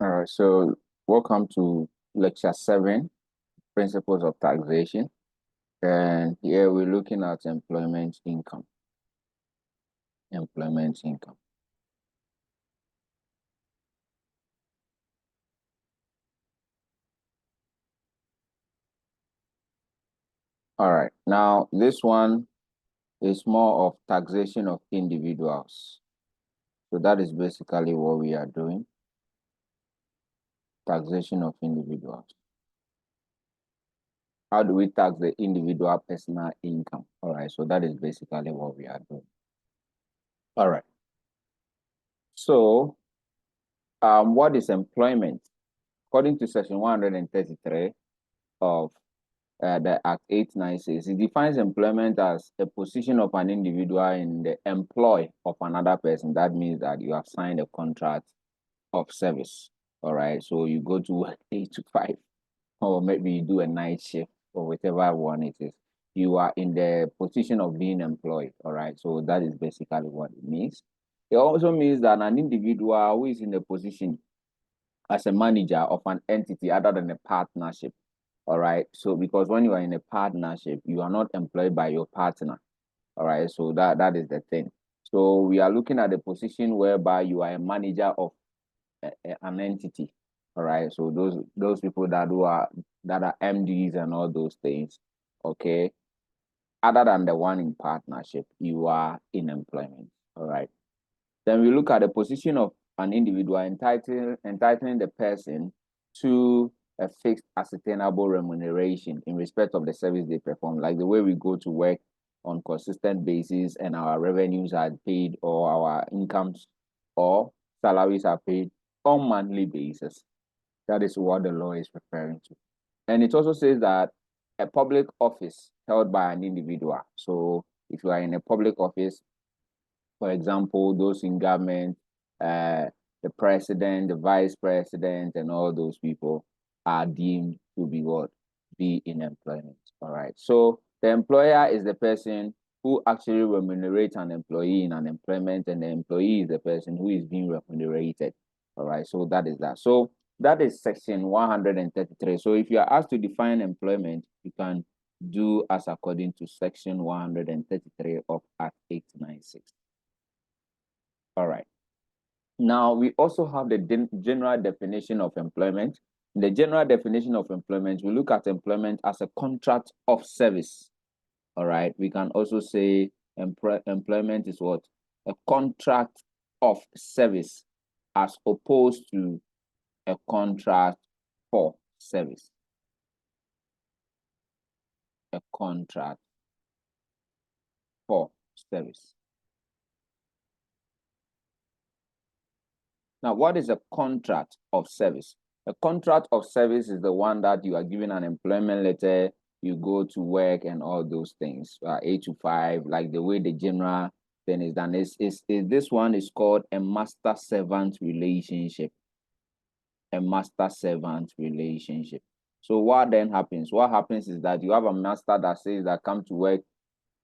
All right, so welcome to lecture 7, Principles of Taxation. And here we're looking at employment income. Employment income. All right, now this one is more of taxation of individuals. So that is basically what we are doing. Taxation of individuals. How do we tax the individual personal income? All right, so that is basically what we are doing. All right. So, what is employment? According to section 133 of the Act 896, it defines employment as a position of an individual in the employ of another person. That means that you have signed a contract of service. All right, so you go to work 8 to 5, or maybe you do a night shift or whatever one it is. You are in the position of being employed. All right, so that is basically what it means. It also means that an individual who is in the position as a manager of an entity other than a partnership. All right. So because when you are in a partnership, you are not employed by your partner. All right. So that is the thing. So we are looking at the position whereby you are a manager of an entity. All right. So those people that are MDs and all those things. Okay. Other than the one in partnership, you are in employment. All right. Then we look at the position of an individual entitling the person to a fixed ascertainable remuneration in respect of the service they perform, like the way we go to work on consistent basis and our revenues are paid or our incomes or salaries are paid on monthly basis. That is what the law is referring to. And it also says that a public office held by an individual. So if you are in a public office, for example, those in government, the president, the vice president, and all those people are deemed to be what? Be in employment. All right. So the employer is the person who actually remunerates an employee in an employment, and the employee is the person who is being remunerated. All right. So that is that. So that is section 133. So if you are asked to define employment, you can do as according to section 133 of Act 896. All right. Now, we also have the general definition of employment. In the general definition of employment, we look at employment as a contract of service. All right. We can also say employment is what? A contract of service as opposed to a contract for service. A contract for service. Now, what is a contract of service? A contract of service is the one that you are given an employment letter, you go to work and all those things, 8 to 5, like the way the general thing is done. This one is called a master-servant relationship. A master-servant relationship. So what then happens? What happens is that you have a master that says that come to work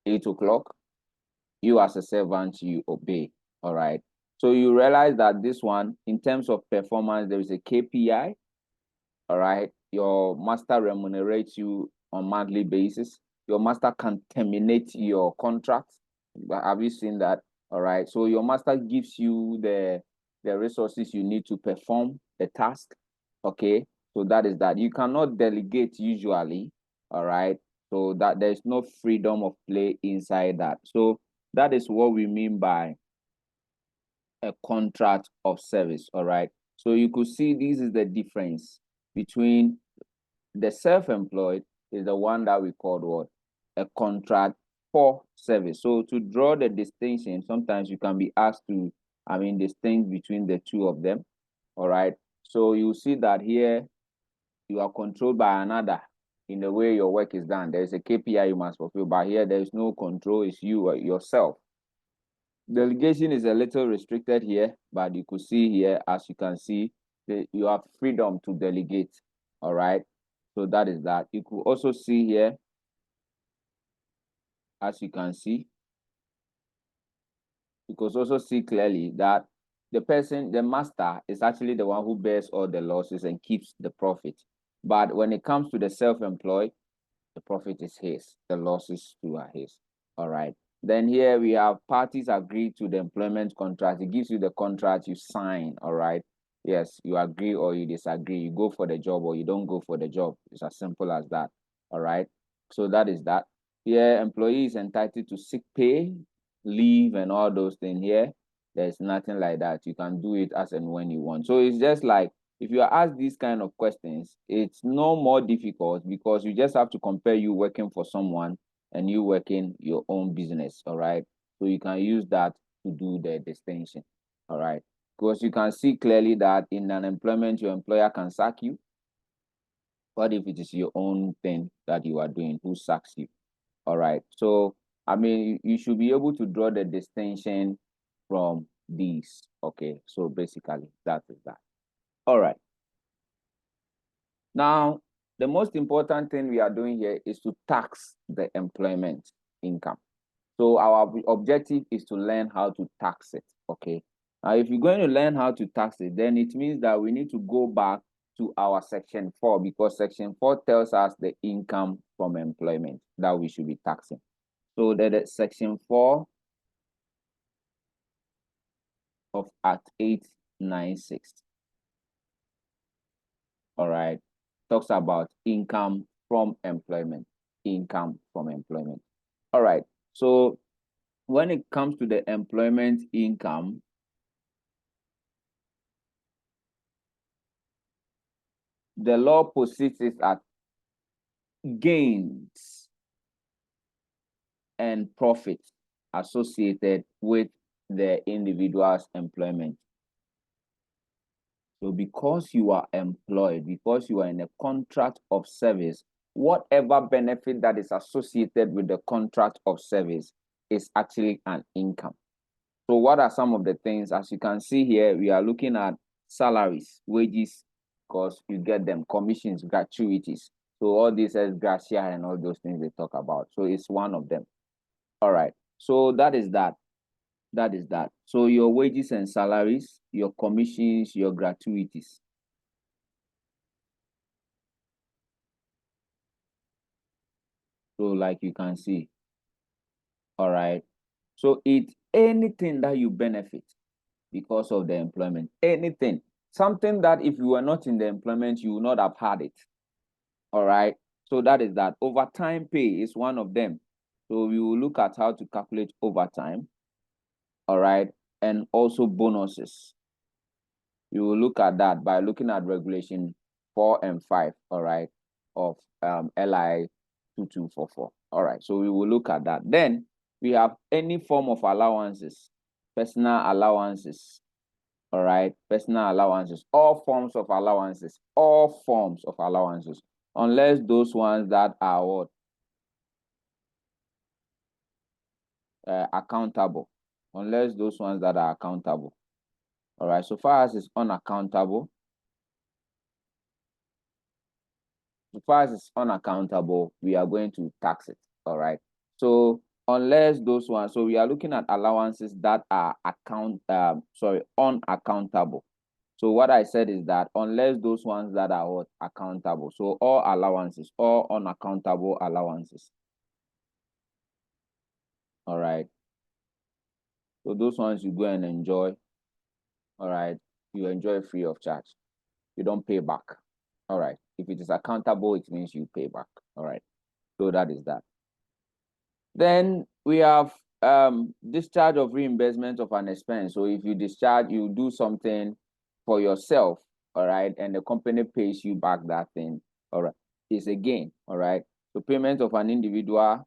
8 o'clock. You as a servant, you obey. All right. So you realize that this one, in terms of performance, there is a KPI. All right. Your master remunerates you on monthly basis. Your master can terminate your contract. Have you seen that? All right. So your master gives you the resources you need to perform the task. Okay. So that is that. You cannot delegate usually. All right. So that there's no freedom of play inside that. So that is what we mean by a contract of service. All right. So you could see this is the difference between the self-employed is the one that we called what? A contract for service. So to draw the distinction, sometimes you can be asked to, distinguish between the two of them. All right. So you see that here you are controlled by another in the way your work is done. There is a KPI you must fulfill, but here there is no control. It's you yourself. Delegation is a little restricted here, but you could see here, as you can see, you have freedom to delegate. All right. So that is that. You could also see here, as you can see, you could also see clearly that the person, the master, is actually the one who bears all the losses and keeps the profit. But when it comes to the self-employed, the profit is his, the losses too are his. All right. Then here we have parties agree to the employment contract. It gives you the contract you sign. All right. Yes, you agree or you disagree. You go for the job or you don't go for the job. It's as simple as that. All right. So that is that. Here, employee is entitled to sick pay, leave, and all those things. Here, there's nothing like that. You can do it as and when you want. So it's just like, if you are asked these kind of questions, it's no more difficult because you just have to compare you working for someone and you working your own business. All right. So you can use that to do the distinction. All right. Because you can see clearly that in an employment, your employer can sack you. What if it is your own thing that you are doing? Who sacks you? All right. So, I mean, you should be able to draw the distinction from these. Okay. So basically, that is that. All right. Now, the most important thing we are doing here is to tax the employment income. So our objective is to learn how to tax it, okay? Now, if you're going to learn how to tax it, then it means that we need to go back to our section 4 because section 4 tells us the income from employment that we should be taxing. So that is section 4 of Act 896. All right, talks about income from employment. Income from employment. All right, so when it comes to the employment income, the law posits it at gains and profits associated with the individual's employment. So because you are employed, because you are in a contract of service, whatever benefit that is associated with the contract of service is actually an income. So what are some of the things? As you can see here, we are looking at salaries, wages, because you get them, commissions, gratuities. So all this is gratia and all those things they talk about. So it's one of them. All right. So that is that. That is that. So your wages and salaries, your commissions, your gratuities. So like you can see. All right. So it's anything that you benefit because of the employment, anything, something that if you were not in the employment, you would not have had it. All right. So that is that. Overtime pay is one of them. So we will look at how to calculate overtime. All right. And also bonuses. You will look at that by looking at regulation 4 and 5, all right, of LI 2244. All right. So we will look at that. Then we have any form of allowances, personal allowances. All right, personal allowances, all forms of allowances, unless those ones that are what? Accountable, unless those ones that are accountable. All right, so far as it's unaccountable, we are going to tax it. All right, so unless those ones, so we are looking at allowances that are unaccountable. So what I said is that unless those ones that are what? Accountable. So all allowances, all unaccountable allowances. All right. So those ones you go and enjoy. All right. You enjoy free of charge. You don't pay back. All right. If it is accountable, it means you pay back. All right. So that is that. Then we have discharge of reimbursement of an expense. So if you discharge, you do something for yourself, all right, and the company pays you back that thing, all right, it's a gain, all right. So payment of an individual,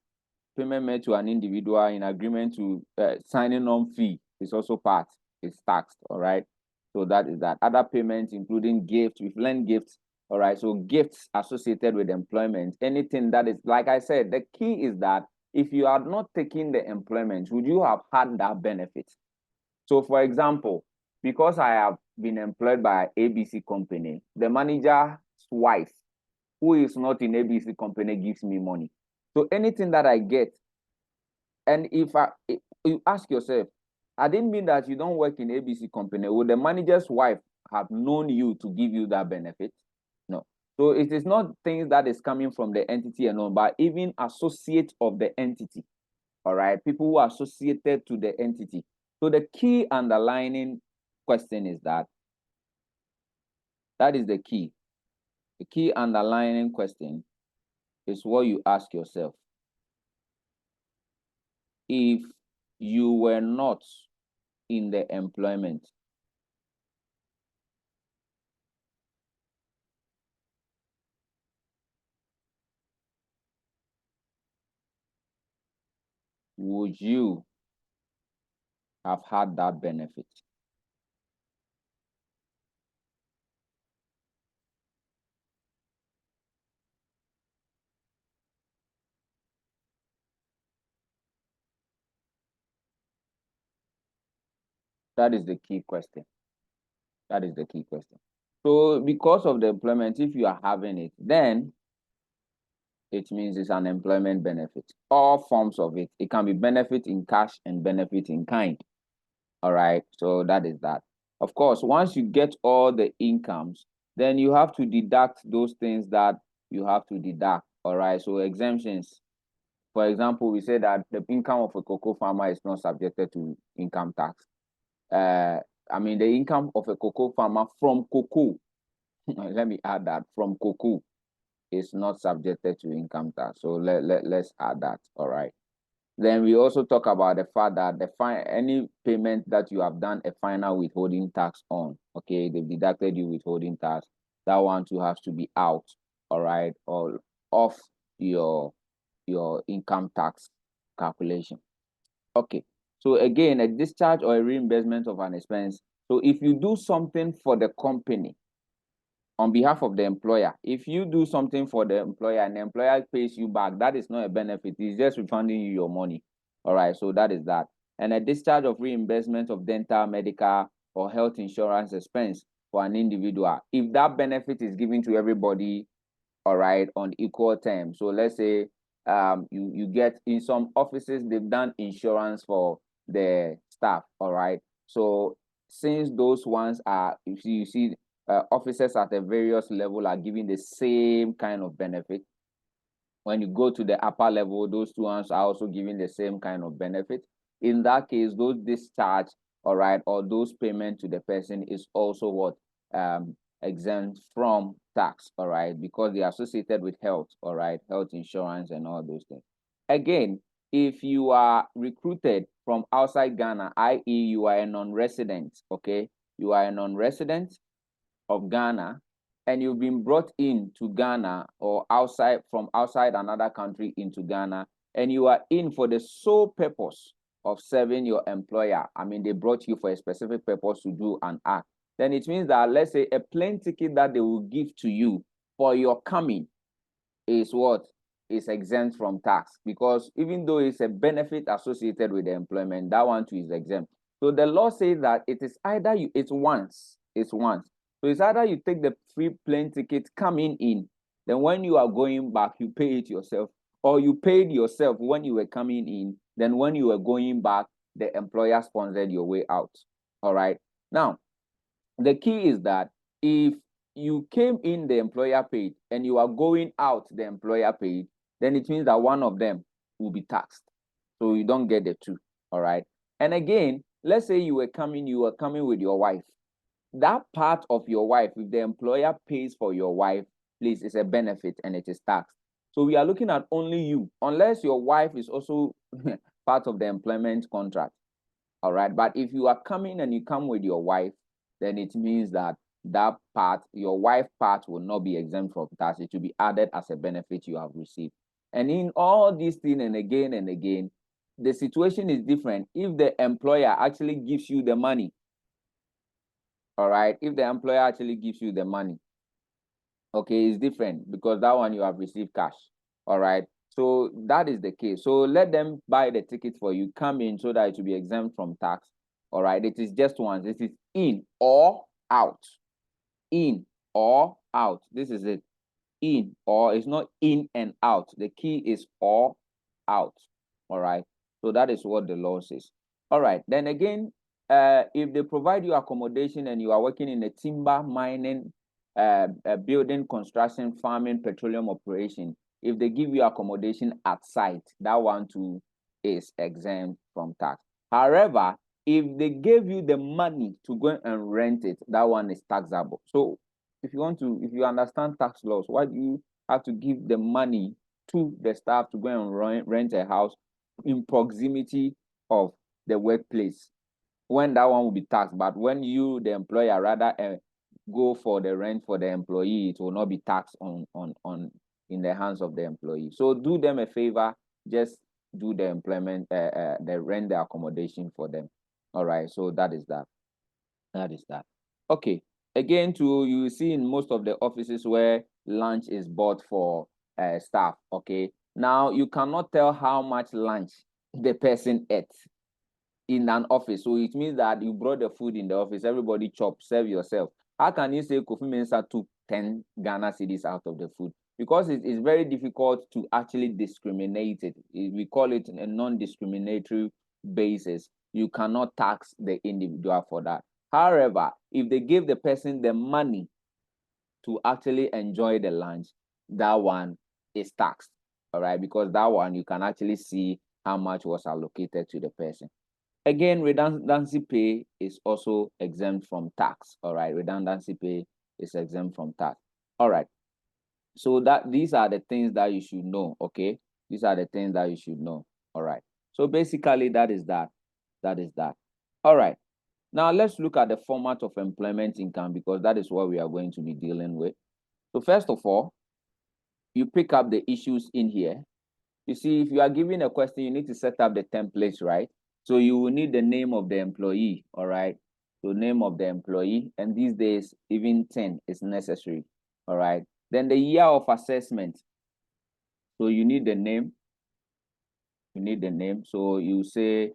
payment made to an individual in agreement to signing on fee is also part, it's taxed, all right. So that is that. Other payments, including gifts, we've learned gifts, all right. So gifts associated with employment, anything that is, like I said, the key is that if you are not taking the employment, would you have had that benefit? So for example, because I have been employed by ABC company, the manager's wife, who is not in ABC company, gives me money. So anything that I get, and if you ask yourself, I didn't mean that you don't work in ABC company. Would the manager's wife have known you to give you that benefit? No. So it is not things that is coming from the entity alone, but even associate of the entity. All right, people who are associated to the entity. So the key underlining question is that is the key. The key underlining question is what you ask yourself. If you were not in the employment, would you have had that benefit? That is the key question. That is the key question. So because of the employment, if you are having it, then it means it's an employment benefit. All forms of it. It can be benefit in cash and benefit in kind. All right. So that is that. Of course, once you get all the incomes, then you have to deduct those things that you have to deduct. All right. So exemptions. For example, we say that the income of a cocoa farmer is not subjected to income tax. I mean, the income of a cocoa farmer from cocoa, let me add that, from cocoa is not subjected to income tax. So let's add that. All right. Then we also talk about the fact that any payment that you have done a final withholding tax on, okay, they've deducted you withholding tax, that one too has to be out, all right, or off your income tax calculation. Okay, so again, a discharge or a reimbursement of an expense. So if you do something for the company on behalf of the employer, if you do something for the employer and the employer pays you back, that is not a benefit. It's just refunding you your money. All right, so that is that. And a discharge of reimbursement of dental, medical, or health insurance expense for an individual. If that benefit is given to everybody, all right, on equal terms. So let's say you get in some offices, they've done insurance for the staff, all right. So since those ones are, you see officers at a various level are giving the same kind of benefit. When you go to the upper level, those two ones are also giving the same kind of benefit. In that case, those discharge, all right, or those payment to the person is also what exempt from tax, all right, because they are associated with health, all right, health insurance and all those things. Again, if you are recruited from outside Ghana, i.e., you are a non-resident, okay, you are a non-resident of Ghana, and you've been brought in to Ghana or from outside another country into Ghana, and you are in for the sole purpose of serving your employer. I mean, they brought you for a specific purpose to do an act. Then it means that, let's say, a plane ticket that they will give to you for your coming is what is exempt from tax, because even though it's a benefit associated with the employment, that one too is exempt. So the law says that it is either it's once. So it's either you take the free plane ticket coming in, then when you are going back, you pay it yourself, or you paid yourself when you were coming in, then when you were going back, the employer sponsored your way out. All right. Now, the key is that if you came in, the employer paid, and you are going out, the employer paid, then it means that one of them will be taxed. So you don't get the two. All right. And again, let's say you were coming with your wife. That part of your wife, if the employer pays for your wife, please, it's a benefit and it is taxed. So we are looking at only you, unless your wife is also part of the employment contract. All right. But if you are coming and you come with your wife, then it means that part, your wife part, will not be exempt from tax. It will be added as a benefit you have received. And in all these things, and again, the situation is different if the employer actually gives you the money. All right. If the employer actually gives you the money, okay, it's different, because that one you have received cash. All right. So that is the case. So let them buy the ticket for you, come in, so that it will be exempt from tax. All right. It is just once. It is in or out. In or out. This is it. In or, it's not in and out. The key is or out. All right. So that is what the law says. All right. Then again, if they provide you accommodation and you are working in a timber, mining, building, construction, farming, petroleum operation, if they give you accommodation at site, that one too is exempt from tax. However, if they gave you the money to go and rent it, that one is taxable. So if you understand tax laws, why do you have to give the money to the staff to go and rent a house in proximity of the workplace, when that one will be taxed? But when you, the employer, rather go for the rent for the employee, it will not be taxed on in the hands of the employee. So do them a favor, just do the employment, the rent, the accommodation for them. All right. So that is that. That is that. Okay. Again, you see in most of the offices where lunch is bought for staff. Okay. Now you cannot tell how much lunch the person ate in an office. So it means that you brought the food in the office, everybody chop, serve yourself. How can you say Kofi Mensah took 10 Ghana cedis out of the food? Because it is very difficult to actually discriminate it. We call it a non-discriminatory basis. You cannot tax the individual for that. However, if they give the person the money to actually enjoy the lunch, that one is taxed. All right, because that one you can actually see how much was allocated to the person. Again, redundancy pay is also exempt from tax. All right, redundancy pay is exempt from tax. All right, so these are the things that you should know. Okay, these are the things that you should know. All right, so basically that is that. That is that. All right, now let's look at the format of employment income, because that is what we are going to be dealing with. So first of all, you pick up the issues in here. You see, if you are given a question, you need to set up the templates, right? So you will need the name of the employee, all right? So name of the employee, and these days, even 10 is necessary, all right? Then the year of assessment. So you need the name. You need the name. So you say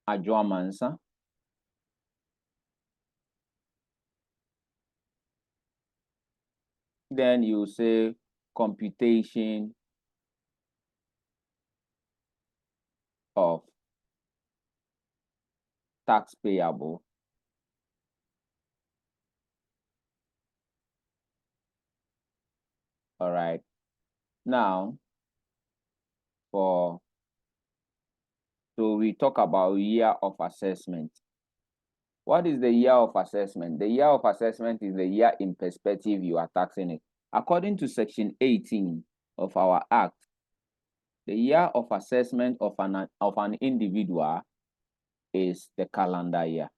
Adjoamansa. Then you say computation of tax payable. All right. Now, so we talk about year of assessment. What is the year of assessment? The year of assessment is the year in perspective you are taxing it. According to Section 18 of our Act, the year of assessment of an individual is the calendar year.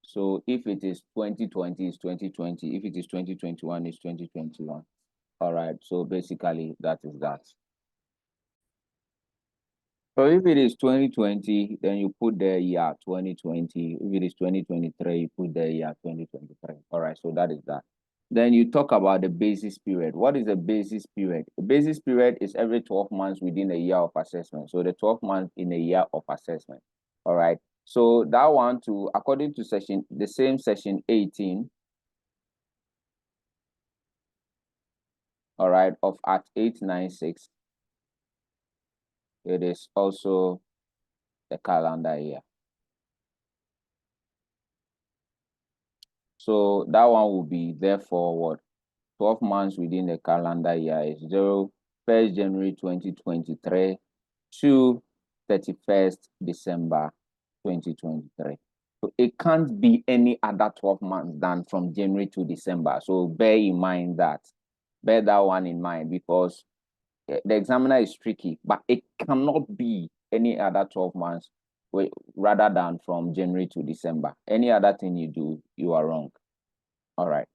So if it is 2020, it's 2020. If it is 2021, it's 2021. All right. So basically, that is that. So if it is 2020, then you put the year 2020. If it is 2023, you put the year 2023. All right, so that is that. Then you talk about the basis period. What is the basis period? The basis period is every 12 months within a year of assessment. So the 12 months in a year of assessment. All right. So that one too, according to the same section 18, all right, of Act 896, it is also the calendar year. So that one will be therefore what? 12 months within the calendar year is 1st January 2023 to 31st December 2023. So it can't be any other 12 months than from January to December. So bear that one in mind, because the examiner is tricky, but it cannot be any other 12 months rather than from January to December. Any other thing you do, you are wrong. All right.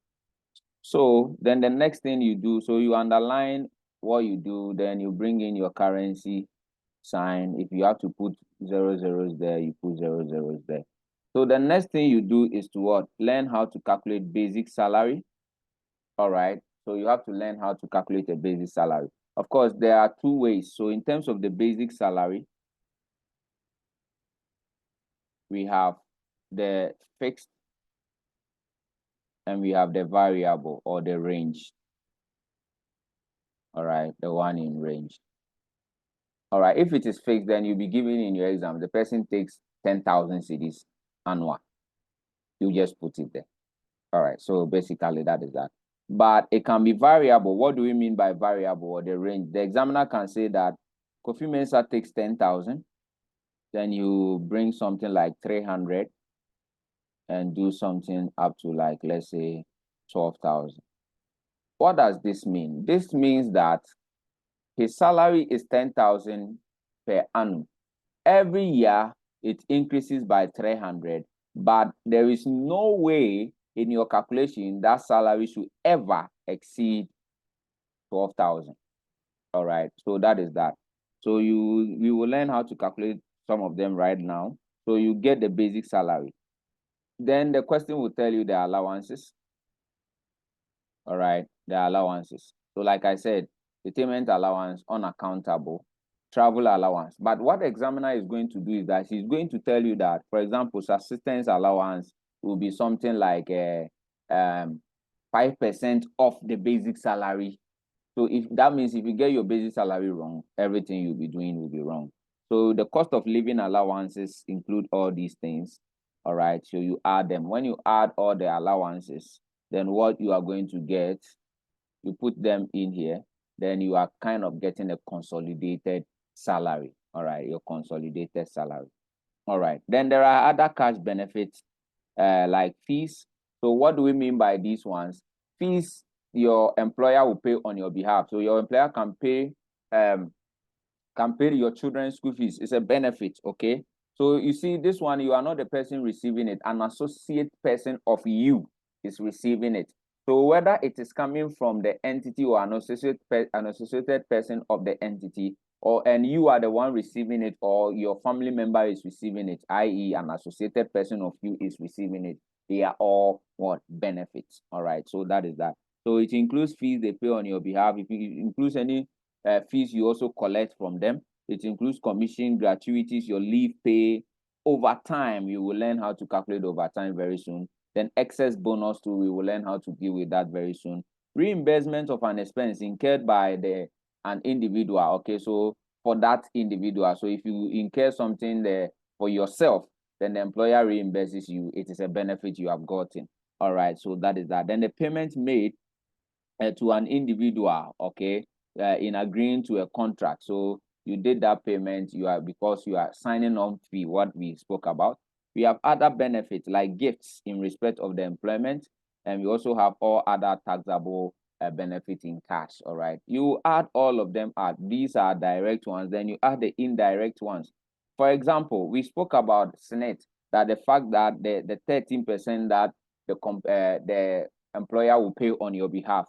So then the next thing you do, so you underline what you do, then you bring in your currency sign. If you have to put 00s there, you put 00s there. So the next thing you do is to what? Learn how to calculate basic salary. All right. So you have to learn how to calculate a basic salary. Of course, there are two ways. So in terms of the basic salary, we have the fixed and we have the variable or the range. All right, the one in range. All right, if it is fixed, then you'll be given in your exam, the person takes 10,000 cedis annual. You just put it there. All right, so basically that is that. But it can be variable. What do we mean by variable or the range? The examiner can say that Kofi Mensah takes 10,000, then you bring something like 300 and do something up to like, let's say 12,000. What does this mean? This means that his salary is 10,000 per annum. Every year it increases by 300, but there is no way in your calculation that salary should ever exceed 12,000. All right, so that is that. So we will learn how to calculate some of them right now. So you get the basic salary. Then the question will tell you the allowances. All right, the allowances. So like I said, retainment allowance, unaccountable, travel allowance. But what the examiner is going to do is that he's going to tell you that, for example, subsistence allowance will be something like 5% of the basic salary. So if that means if you get your basic salary wrong, everything you'll be doing will be wrong. So the cost of living allowances include all these things. All right, so you add them. When you add all the allowances, then what you are going to get, you put them in here, then you are kind of getting a consolidated salary. All right, your consolidated salary. All right, then there are other cash benefits like fees. So what do we mean by these ones? Fees your employer will pay on your behalf. So your employer can pay your children's school fees. It's a benefit, okay? So you see, this one, you are not the person receiving it. An associate person of you is receiving it. So whether it is coming from the entity or an associated person of the entity, and you are the one receiving it, or your family member is receiving it, i.e., an associated person of you is receiving it, they are all what benefits. All right, so that is that. So it includes fees they pay on your behalf. If it includes any fees you also collect from them, it includes commission, gratuities, your leave pay, overtime. You will learn how to calculate overtime very soon. Then excess bonus too, we will learn how to deal with that very soon. Reimbursement of an expense incurred by an individual. Okay, so for that individual, so if you incur something there for yourself, then the employer reimburses you. It is a benefit you have gotten. All right, so that is that. Then the payment made to an individual, okay, in agreeing to a contract. So you did that payment, because you are signing on fee, what we spoke about. We have other benefits like gifts in respect of the employment, and we also have all other taxable benefits in cash. All right, you add all of them out. These are direct ones, then you add the indirect ones. For example, we spoke about SNET, that the fact that the 13% that the employer will pay on your behalf.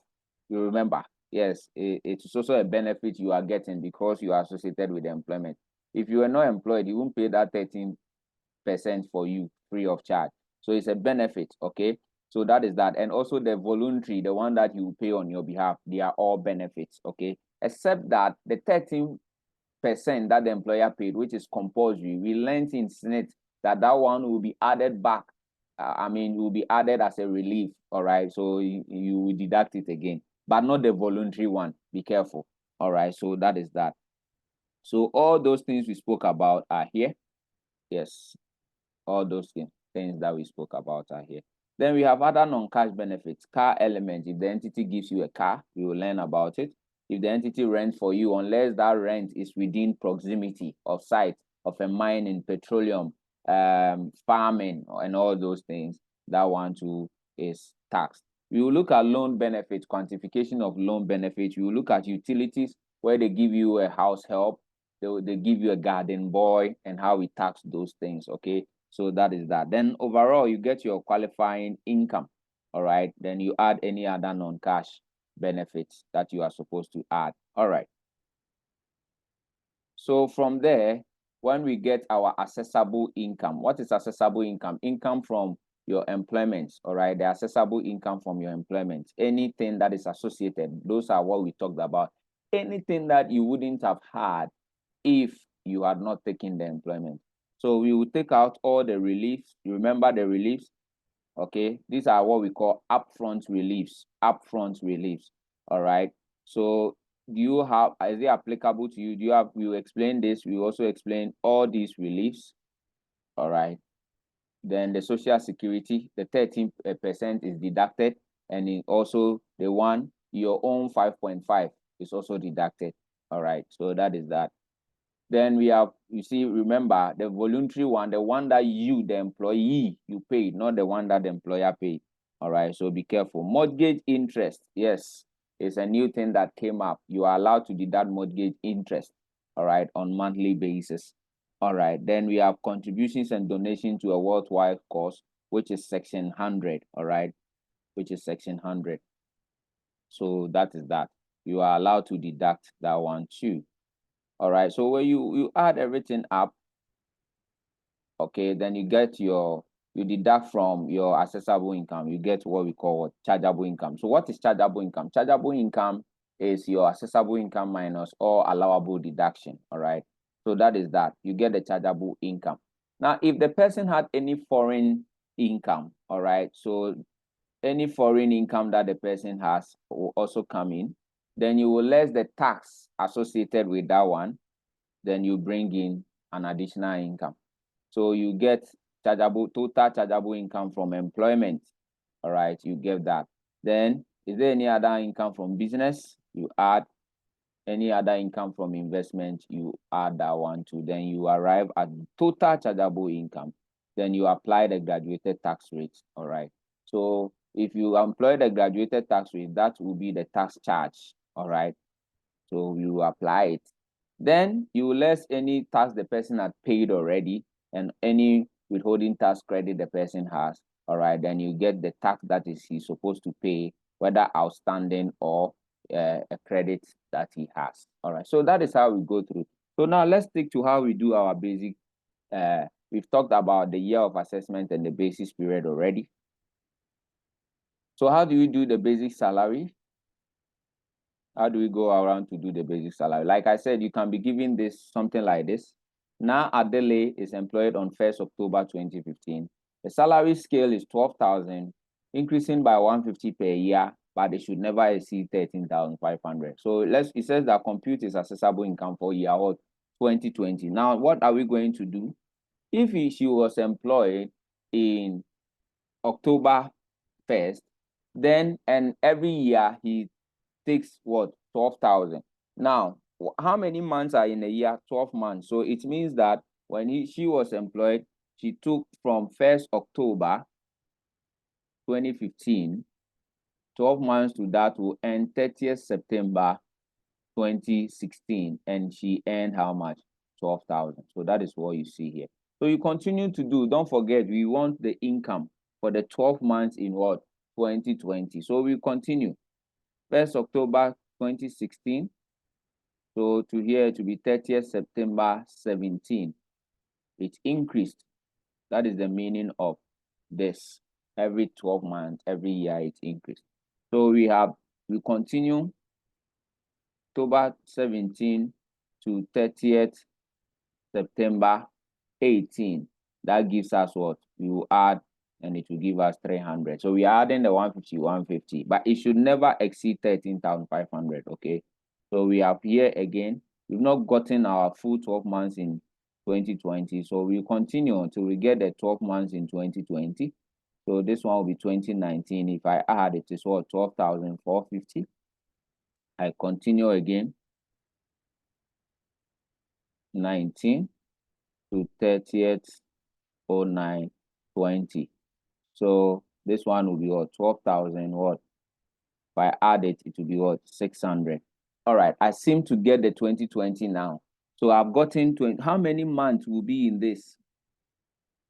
You remember, yes, it's also a benefit you are getting because you are associated with the employment. If you are not employed, you won't pay that 13% for you free of charge. So it's a benefit, okay? So that is that. And also the voluntary, the one that you pay on your behalf, they are all benefits, okay? Except that the 13% that the employer paid, which is compulsory, we learned in SNET that one will be added back. Will be added as a relief, all right? So you will deduct it again, but not the voluntary one. Be careful. All right, so that is that. So all those things we spoke about are here. Yes, all those things that we spoke about are here. Then we have other non-cash benefits. Car element. If the entity gives you a car, we will learn about it. If the entity rents for you, unless that rent is within proximity of site of a mine in petroleum, farming, and all those things, that one too is taxed. We will look at loan benefits, quantification of loan benefits. We will look at utilities, where they give you a house help, they give you a garden boy, and how we tax those things, okay? So that is that. Then overall, you get your qualifying income, all right? Then you add any other non-cash benefits that you are supposed to add, all right? So from there, when we get our assessable income, what is assessable income? Income from your employment, all right? The assessable income from your employment, anything that is associated, those are what we talked about. Anything that you wouldn't have had if you had not taken the employment. So we will take out all the reliefs. You remember the reliefs? Okay, these are what we call upfront reliefs. Upfront reliefs. All right. So do you have, is it applicable to you? Do you have, we explain this, we also explain all these reliefs. All right. Then the social security, the 13% is deducted, and also the one, your own 5.5 is also deducted. All right, so that is that. Then we have, you see, remember the voluntary one, the one that you, the employee, you paid, not the one that the employer paid. All right, so be careful. Mortgage interest, yes, it's a new thing that came up. You are allowed to deduct mortgage interest, all right, on monthly basis. All right, then we have contributions and donations to a worthwhile cause, which is section 100, all right, which is section 100. So that is that. You are allowed to deduct that one too. All right, so when you add everything up, okay, then you get you deduct from your accessible income, you get what we call chargeable income. So what is chargeable income? Chargeable income is your accessible income minus all allowable deduction, all right? So that is that. You get the chargeable income. Now, if the person had any foreign income, all right, so any foreign income that the person has will also come in, then you will less the tax associated with that one, then you bring in an additional income. So you get total chargeable income from employment. All right, you get that. Then is there any other income from business? You add any other income from investment, you add that one too. Then you arrive at total chargeable income. Then you apply the graduated tax rate. All right. So if you employ the graduated tax rate, that will be the tax charge. All right. So you apply it. Then you less any tax the person had paid already and any withholding tax credit the person has. All right, then you get the tax that is he's supposed to pay, whether outstanding or a credit that he has. All right, so that is how we go through. So now let's stick to how we do our basic. We've talked about the year of assessment and the basis period already. So how do we do the basic salary? How do we go around to do the basic salary? Like I said, you can be given this something like this. Now Adele is employed on 1st October 2015. The salary scale is 12,000, increasing by 150 per year, but it should never exceed 13,500. So it says that compute is accessible income for year 2020. Now, what are we going to do? If she was employed in October 1st, then and every year he takes what? 12,000. Now, how many months are in a year? 12 months. So it means that when she was employed, she took from 1st October 2015, 12 months to that will end 30th September 2016. And she earned how much? 12,000. So that is what you see here. So you continue to do. Don't forget, we want the income for the 12 months in what? 2020. So we continue. 1st October 2016. So to here to be 30th September 17. It increased. That is the meaning of this. Every 12 months, every year it increased. So we continue October 17 to 30th September 18. That gives us what? We will add and it will give us 300. So we are adding the 150, 150, but it should never exceed 13,500, okay? So we have here again, we've not gotten our full 12 months in 2020. So we continue until we get the 12 months in 2020. So this one will be 2019. If I add it is what? 12,450. I continue again. 19 to 30th 09/20. So this one will be what? 12,000 what? If I add it, it will be what? 600. All right, I seem to get the 2020 now. So I've gotten 20. How many months will be in this?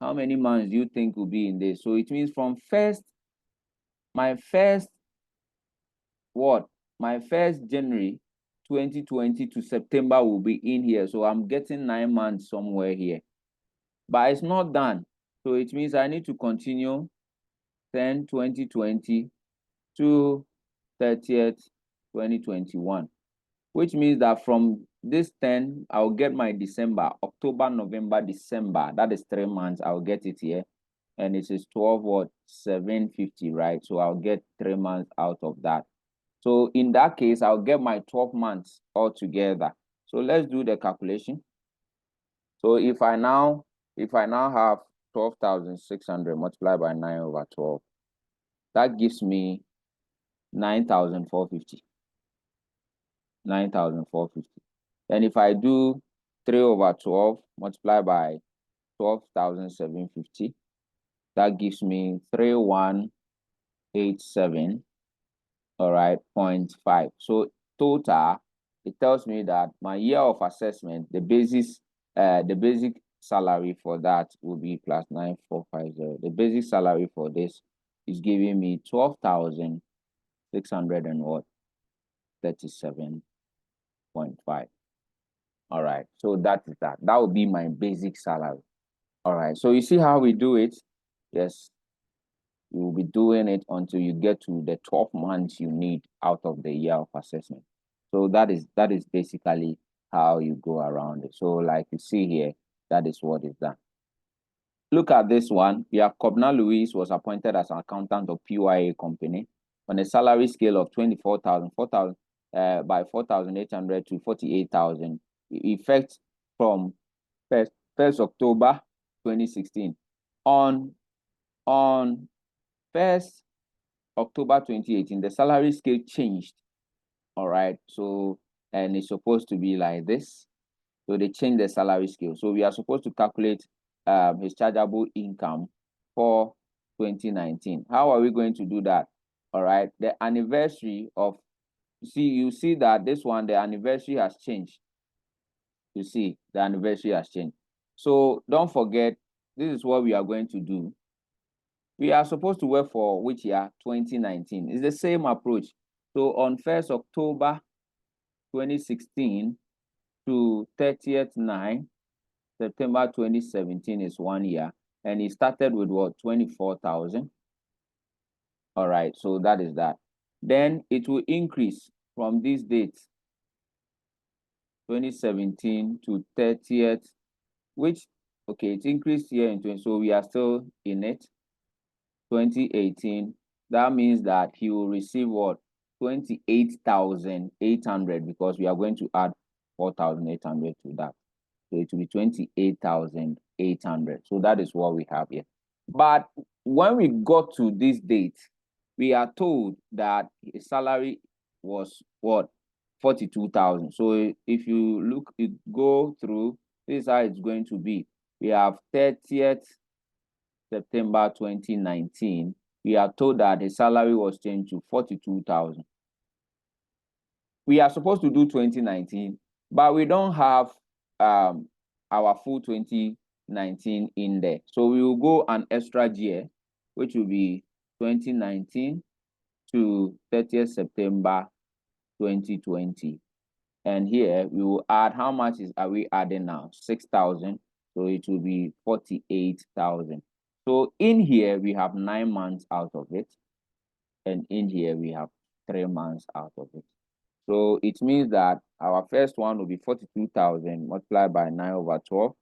How many months do you think will be in this? So it means from my first January 2020 to September will be in here. So I'm getting 9 months somewhere here. But it's not done. So it means I need to continue 10 2020 to 30th 2021, which means that from this 10, I'll get my December, October, November, December. That is 3 months. I'll get it here. And it is 12 what? 750, right? So I'll get 3 months out of that. So in that case, I'll get my 12 months all together. So let's do the calculation. So if I now have 12,600 multiplied by 9 over 12, that gives me 9,450. 9,450. And if I do 3 over 12 multiplied by 12,750, that gives me 3,187, all right, 0.5. So total, it tells me that my year of assessment, the basic salary for that will be plus 9,450. The basic salary for this is giving me 12,600 and what? 37.5. All right, so that is that. That would be my basic salary. All right, so you see how we do it? Yes, you will be doing it until you get to the 12 months you need out of the year of assessment. So that is basically how you go around it. So like you see here, that is what is done. Look at this one. Yeah, Kobna Louise was appointed as an accountant of PYA company on a salary scale of 24,000, by 4,800 to 48,000. Effect from 1st October 2016. On 1st October 2018, the salary scale changed. All right, so and it's supposed to be like this. So they changed the salary scale. So we are supposed to calculate his chargeable income for 2019. How are we going to do that? All right, the anniversary of, you see that this one, the anniversary has changed. You see, the anniversary has changed. So don't forget, this is what we are going to do. We are supposed to work for which year? 2019. It's the same approach. So on 1st October 2016 to 30th 9 September 2017 is 1 year. And it started with what? 24,000. All right, so that is that. Then it will increase from this date, 2017 to 30th, which, okay, it increased here in 20, so we are still in it. 2018, that means that he will receive what? 28,800, because we are going to add 4,800 to that. So it will be 28,800. So that is what we have here. But when we got to this date, we are told that his salary was what? 42,000. So if you go through, this is how it's going to be. We have 30th September 2019. We are told that his salary was changed to 42,000. We are supposed to do 2019, but we don't have our full 2019 in there. So we will go an extra year, which will be 2019 to 30th September 2020. And here we will add, how much are we adding now? 6,000. So it will be 48,000. So in here we have 9 months out of it. And in here we have 3 months out of it. So it means that our first one will be 42,000 multiplied by 9 over 12,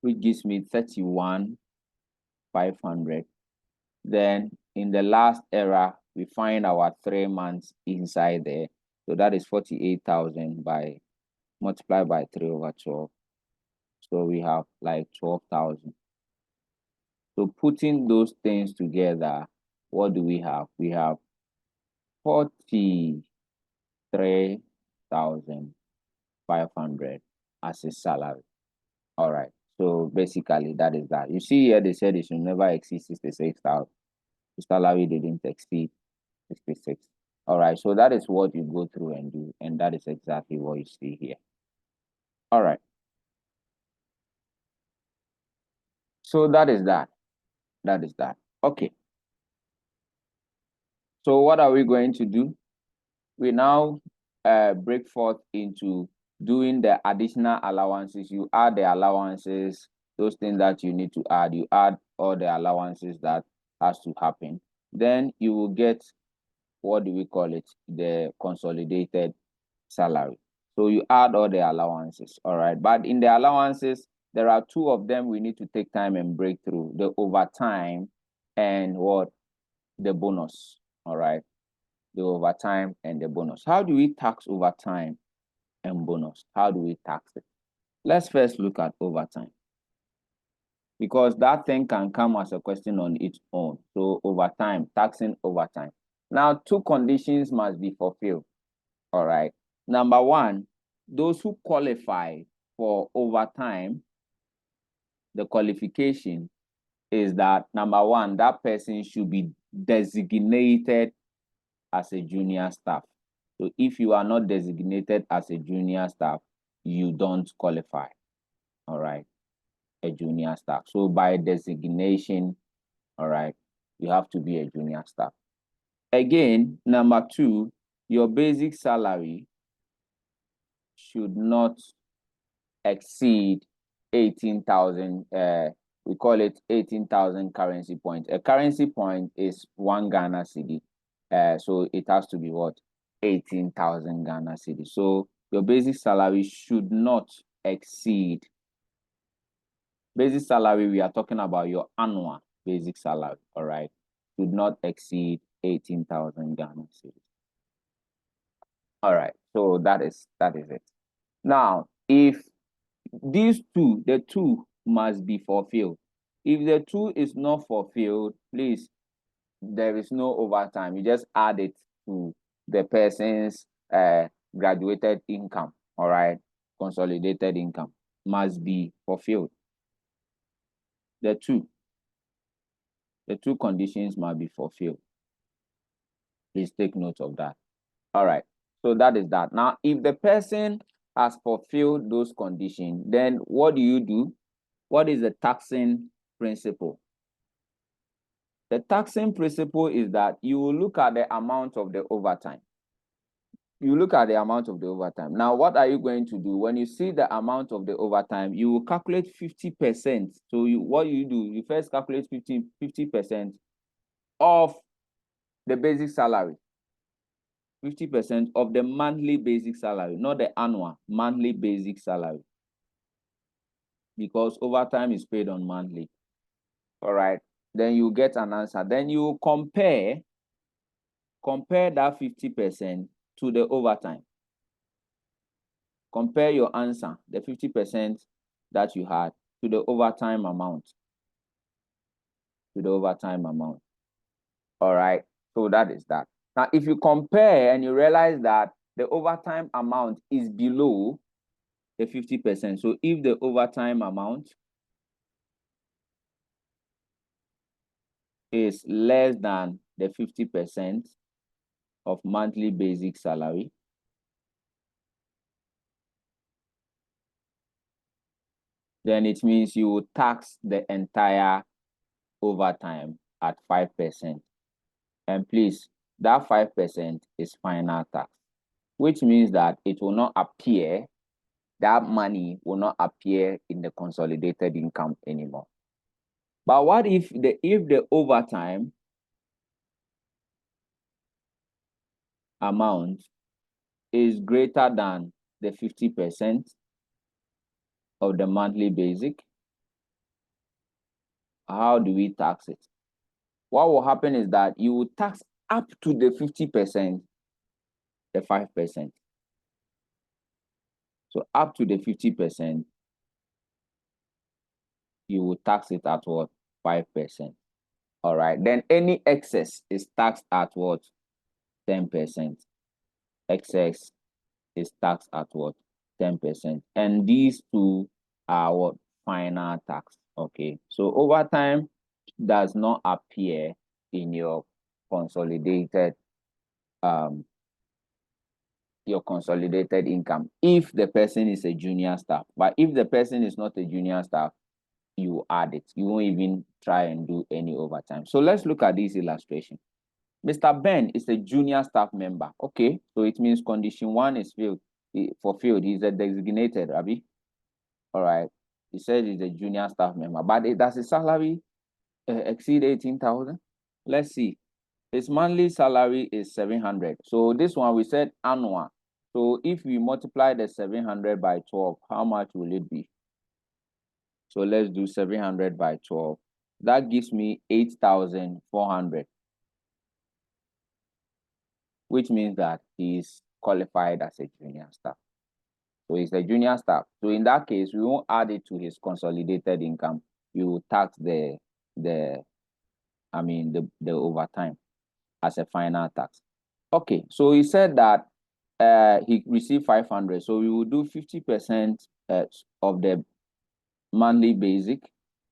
which gives me 31,500. Then in the last error, we find our 3 months inside there. So that is 48,000 by multiplied by 3 over 12. So we have like 12,000. So putting those things together, what do we have? We have 43,500 as a salary. All right. So basically that is that. You see here, they said it should never exceed 66,000. The salary didn't exceed 66. All right. So that is what you go through and do. And that is exactly what you see here. All right. So that is that. That is that. Okay. So what are we going to do? We now break forth into doing the additional allowances. You add the allowances, those things that you need to add. You add all the allowances that has to happen. Then you will get, what do we call it? The consolidated salary. So you add all the allowances, all right? But in the allowances, there are 2 of them we need to take time and break through: the overtime and what? The bonus, all right? the overtime and the bonus. How do we tax overtime and bonus? How do we tax it? Let's first look at overtime, because that thing can come as a question on its own. So overtime, taxing overtime. Now, two conditions must be fulfilled. All right. Number one, those who qualify for overtime, the qualification is that, number one, that person should be designated as a junior staff. So if you are not designated as a junior staff, you don't qualify. All right. A junior staff. So by designation, all right, you have to be a junior staff. Again, number two, your basic salary should not exceed 18,000. We call it 18,000 currency points. A currency point is 1 Ghana cedi. So it has to be what? 18,000 Ghana cedi. So your basic salary should not exceed. Basic salary, we are talking about your annual basic salary, all right? Should not exceed 18,000 Ghana cedis. All right, so that is it. Now, if these two, the two must be fulfilled. If the two is not fulfilled, please, there is no overtime. You just add it to the person's graduated income, all right? Consolidated income must be fulfilled. The two conditions must be fulfilled. Please take note of that. All right, so that is that. Now, if the person has fulfilled those conditions, then what do you do? What is the taxing principle? The taxing principle is that you will look at the amount of the overtime. You look at the amount of the overtime. Now, what are you going to do? When you see the amount of the overtime, you will calculate 50%. So what you do, you first calculate 50% of the basic salary. 50% of the monthly basic salary, not the annual, monthly basic salary. Because overtime is paid on monthly. All right. Then you get an answer. Then you compare that 50% to the overtime. Compare your answer, the 50% that you had, to the overtime amount. To the overtime amount. All right. So that is that. Now, if you compare and you realize that the overtime amount is below the 50%, so if the overtime amount is less than the 50% of monthly basic salary, then it means you will tax the entire overtime at 5%. And please, that 5% is final tax, which means that it will not appear, that money will not appear in the consolidated income anymore. But what if the overtime amount is greater than the 50% of the monthly basic? How do we tax it? What will happen is that you will tax up to the 50%, the 5%. So up to the 50%, you will tax it at what? 5%. All right. Then any excess is taxed at what? 10%. Excess is taxed at what? 10%. And these two are what? Final tax. Okay. So overtime does not appear in your consolidated income if the person is a junior staff. But if the person is not a junior staff, you add it. You won't even try and do any overtime. So let's look at this illustration. Mr. Ben is a junior staff member. Okay, so it means condition one is fulfilled. He's a designated, Abby. All right. He said he's a junior staff member, but does his salary exceed 18,000? Let's see. His monthly salary is 700. So this one we said annual. So if we multiply the 700 by 12, how much will it be? So let's do 700 by 12. That gives me 8,400. which means that he is qualified as a junior staff. So he's a junior staff. So in that case, we won't add it to his consolidated income. You will tax the overtime as a final tax. Okay, so he said that he received 500. So we will do 50% of the monthly basic,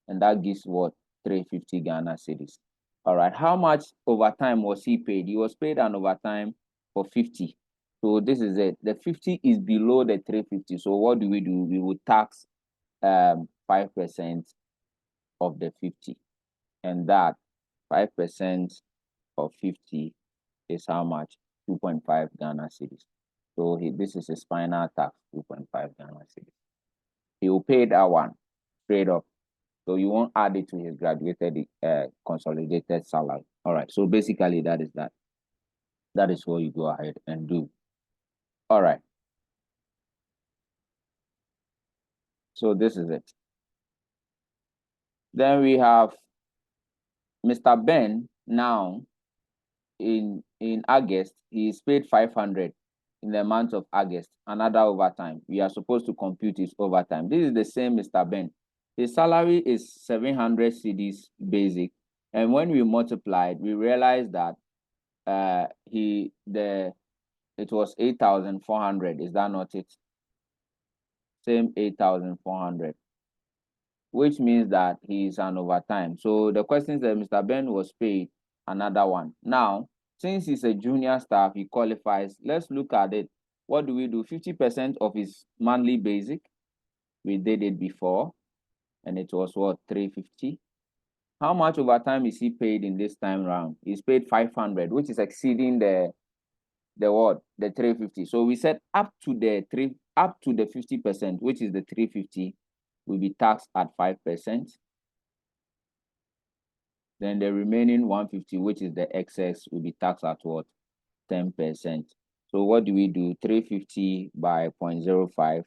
and that gives what? 350 Ghana cedis. All right, how much overtime was he paid? He was paid an overtime for 50. So this is it. The 50 is below the 350. So what do? We will tax 5% of the 50. And that 5% of 50 is how much? 2.5 Ghana cedis. So this is his final tax, 2.5 Ghana cedis. He will pay that one straight up. So you won't add it to his graduated consolidated salary. All right. So basically that is that. That is what you go ahead and do. All right. So this is it. Then we have Mr. Ben. Now in August, he is paid 500 in the month of August, another overtime. We are supposed to compute his overtime. This is the same Mr. Ben. His salary is 700 cedis basic. And when we multiplied, we realized that it was 8,400. Is that not it? Same 8,400, which means that he is an overtime. So the question is that Mr. Ben was paid another one. Now, since he's a junior staff, he qualifies. Let's look at it. What do we do? 50% of his monthly basic. We did it before, and it was what? 350. How much overtime is he paid in this time round? He's paid 500, which is exceeding the what? The 350. So we said up to the 50%, which is the 350, will be taxed at 5%. Then the remaining 150, which is the excess, will be taxed at what? 10%. So what do? 350 by 0.05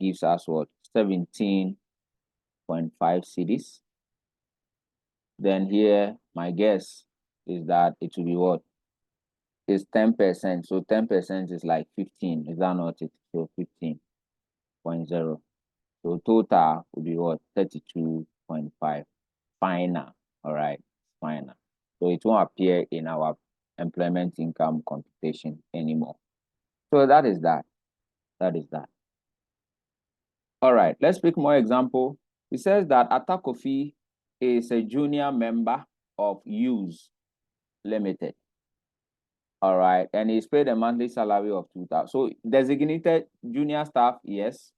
gives us what? 17.5 cedis. Then here, my guess is that it will be what? It's 10%. So 10% is like 15. Is that not it? So 15.0. So total will be what? 32.5. Final. All right. Final. So it won't appear in our employment income computation anymore. So that is that. That is that. All right. Let's pick more example. It says that Atakofi is a junior member of Use Limited. All right. And he's paid a monthly salary of 2,000. So designated junior staff, yes.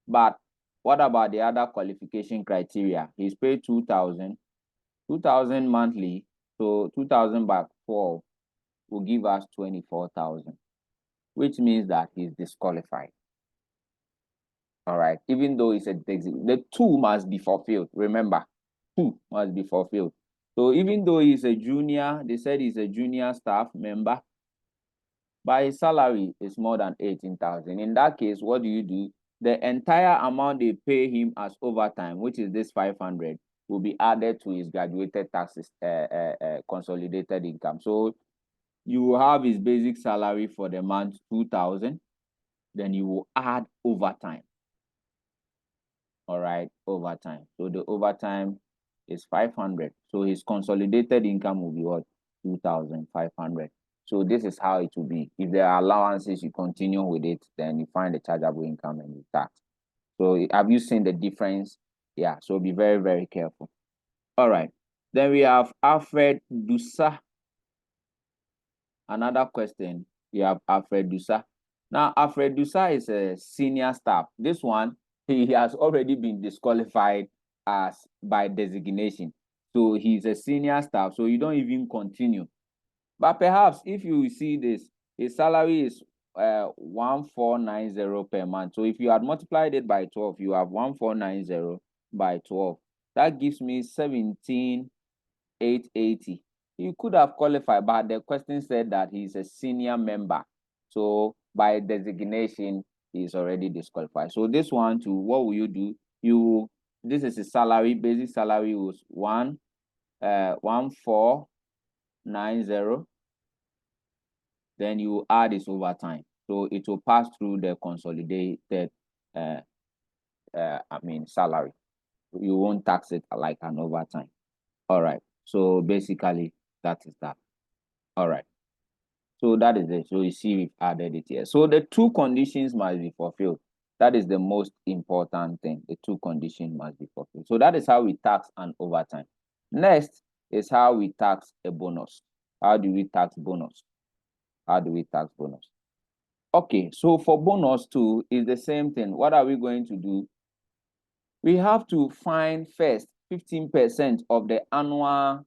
But what about the other qualification criteria? He's paid 2,000. 2,000 monthly. So 2,000 by 12 will give us 24,000, which means that he's disqualified. All right. Even though it's the two must be fulfilled. Remember, two must be fulfilled. So even though he's a junior, they said he's a junior staff member, but his salary is more than 18,000. In that case, what do? The entire amount they pay him as overtime, which is this 500, will be added to his graduated taxes, consolidated income. So you will have his basic salary for the month 2,000. Then you will add overtime. All right, overtime. So the overtime is 500. So his consolidated income will be what? 2,500. So this is how it will be. If there are allowances, you continue with it, then you find the chargeable income and you tax. So have you seen the difference? Yeah, so be very, very careful. All right. Then we have Alfred Dusa. Another question. We have Alfred Dusa. Now, Alfred Dusa is a senior staff. This one, he has already been disqualified by designation. So he's a senior staff, so you don't even continue. But perhaps if you see this, his salary is 1,490 per month. So if you had multiplied it by 12, you have 1,490 by 12. That gives me 17,880. You could have qualified, but the question said that he's a senior member. So by designation, he's already disqualified. So this one too, what will you do? This is his salary. Basic salary was 1,490. then you add this overtime. So it will pass through the consolidated salary. You won't tax it like an overtime. All right. So basically, that is that. All right. So that is it. So you see, we've added it here. So the two conditions must be fulfilled. That is the most important thing. The two conditions must be fulfilled. So that is how we tax an overtime. Next is how we tax a bonus. How do we tax bonus? How do we tax bonus? Okay, so for bonus too, is the same thing. What are we going to do? We have to find first 15% of the annual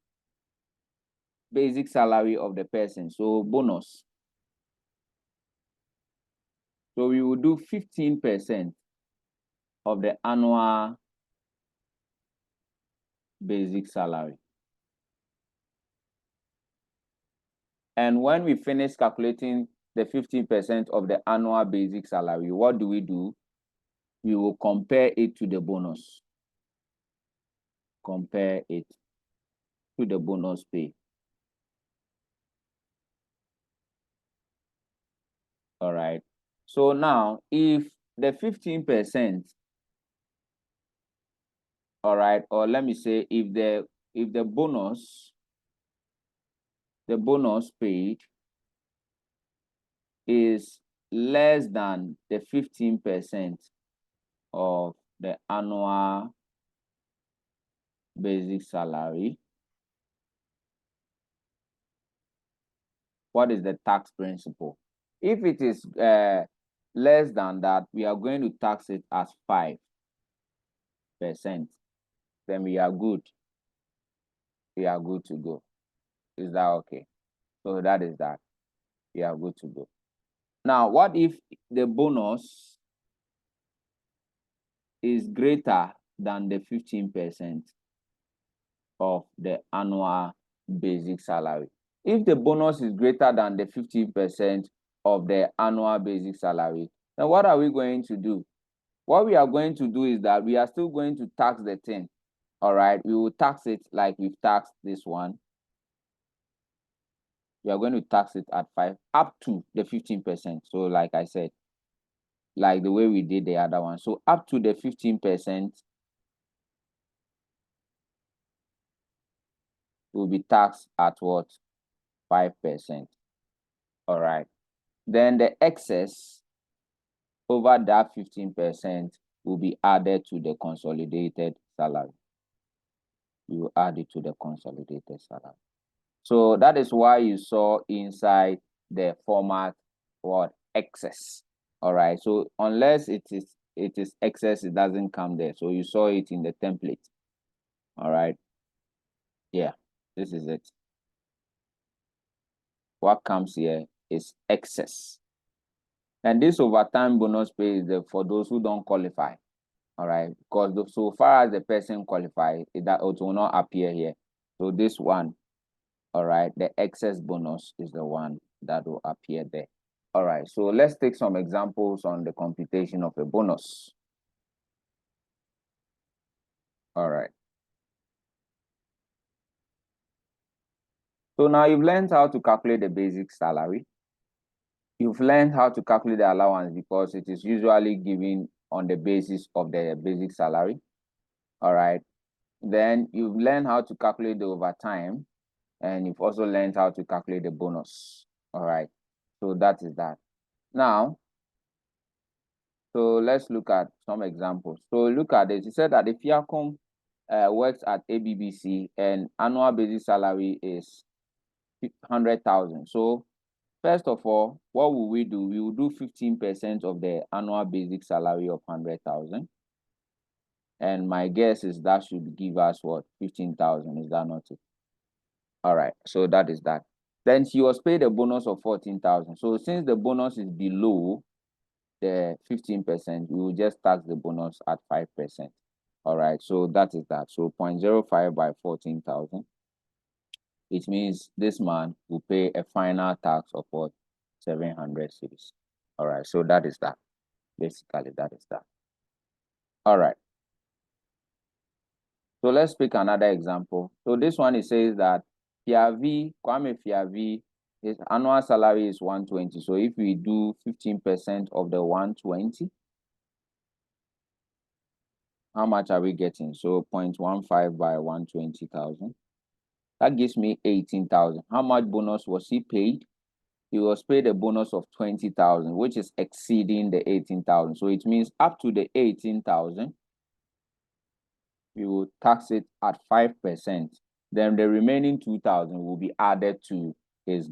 basic salary of the person. So bonus. So we will do 15% of the annual basic salary. And when we finish calculating the 15% of the annual basic salary, what do? We will compare it to the bonus. Compare it to the bonus pay. All right. So now, if the 15%, all right, or let me say, if the bonus paid is less than the 15% of the annual basic salary, what is the tax principle? If it is less than that, we are going to tax it as 5%. Then we are good. We are good to go. Is that okay? So that is that. We are good to go. Now, what if the bonus is greater than the 15% of the annual basic salary? If the bonus is greater than the 15% of the annual basic salary, then what are we going to do? What we are going to do is that we are still going to tax the thing. All right, we will tax it like we've taxed this one. We are going to tax it at 5 up to the 15%. So like I said, like the way we did the other one. So up to the 15% will be taxed at what? 5%. All right. Then the excess over that 15% will be added to the consolidated salary. You will add it to the consolidated salary. So that is why you saw inside the format what? Excess. All right. So unless it is excess, it doesn't come there. So you saw it in the template. All right. Yeah, this is it. What comes here is excess. And this overtime bonus pay is for those who don't qualify. All right. Because so far as the person qualifies, it will not appear here. So this one, all right, the excess bonus is the one that will appear there. All right, so let's take some examples on the computation of a bonus. All right. So now you've learned how to calculate the basic salary. You've learned how to calculate the allowance because it is usually given on the basis of the basic salary. All right. Then you've learned how to calculate the overtime, and you've also learned how to calculate the bonus. All right. So that is that. Now, so let's look at some examples. So look at this. He said that if Fiacom works at ABBC and annual basic salary is 100,000. So first of all, what will we do? We will do 15% of the annual basic salary of 100,000. And my guess is that should give us what? 15,000. Is that not it? All right. So that is that. Then she was paid a bonus of 14,000. So since the bonus is below the 15%, we will just tax the bonus at 5%. All right. So that is that. So 0.05 by 14,000. It means this man will pay a final tax of what? 700 cedis. All right, so that is that. Basically, that is that. All right. So let's pick another example. So this one, it says that Kwame Fiavi his annual salary is 120. So if we do 15% of the 120, how much are we getting? So 0.15 by 120,000. That gives me 18,000. How much bonus was he paid? He was paid a bonus of 20,000, which is exceeding the 18,000. So it means up to the 18,000, we will tax it at 5%. Then the remaining 2,000 will be added to his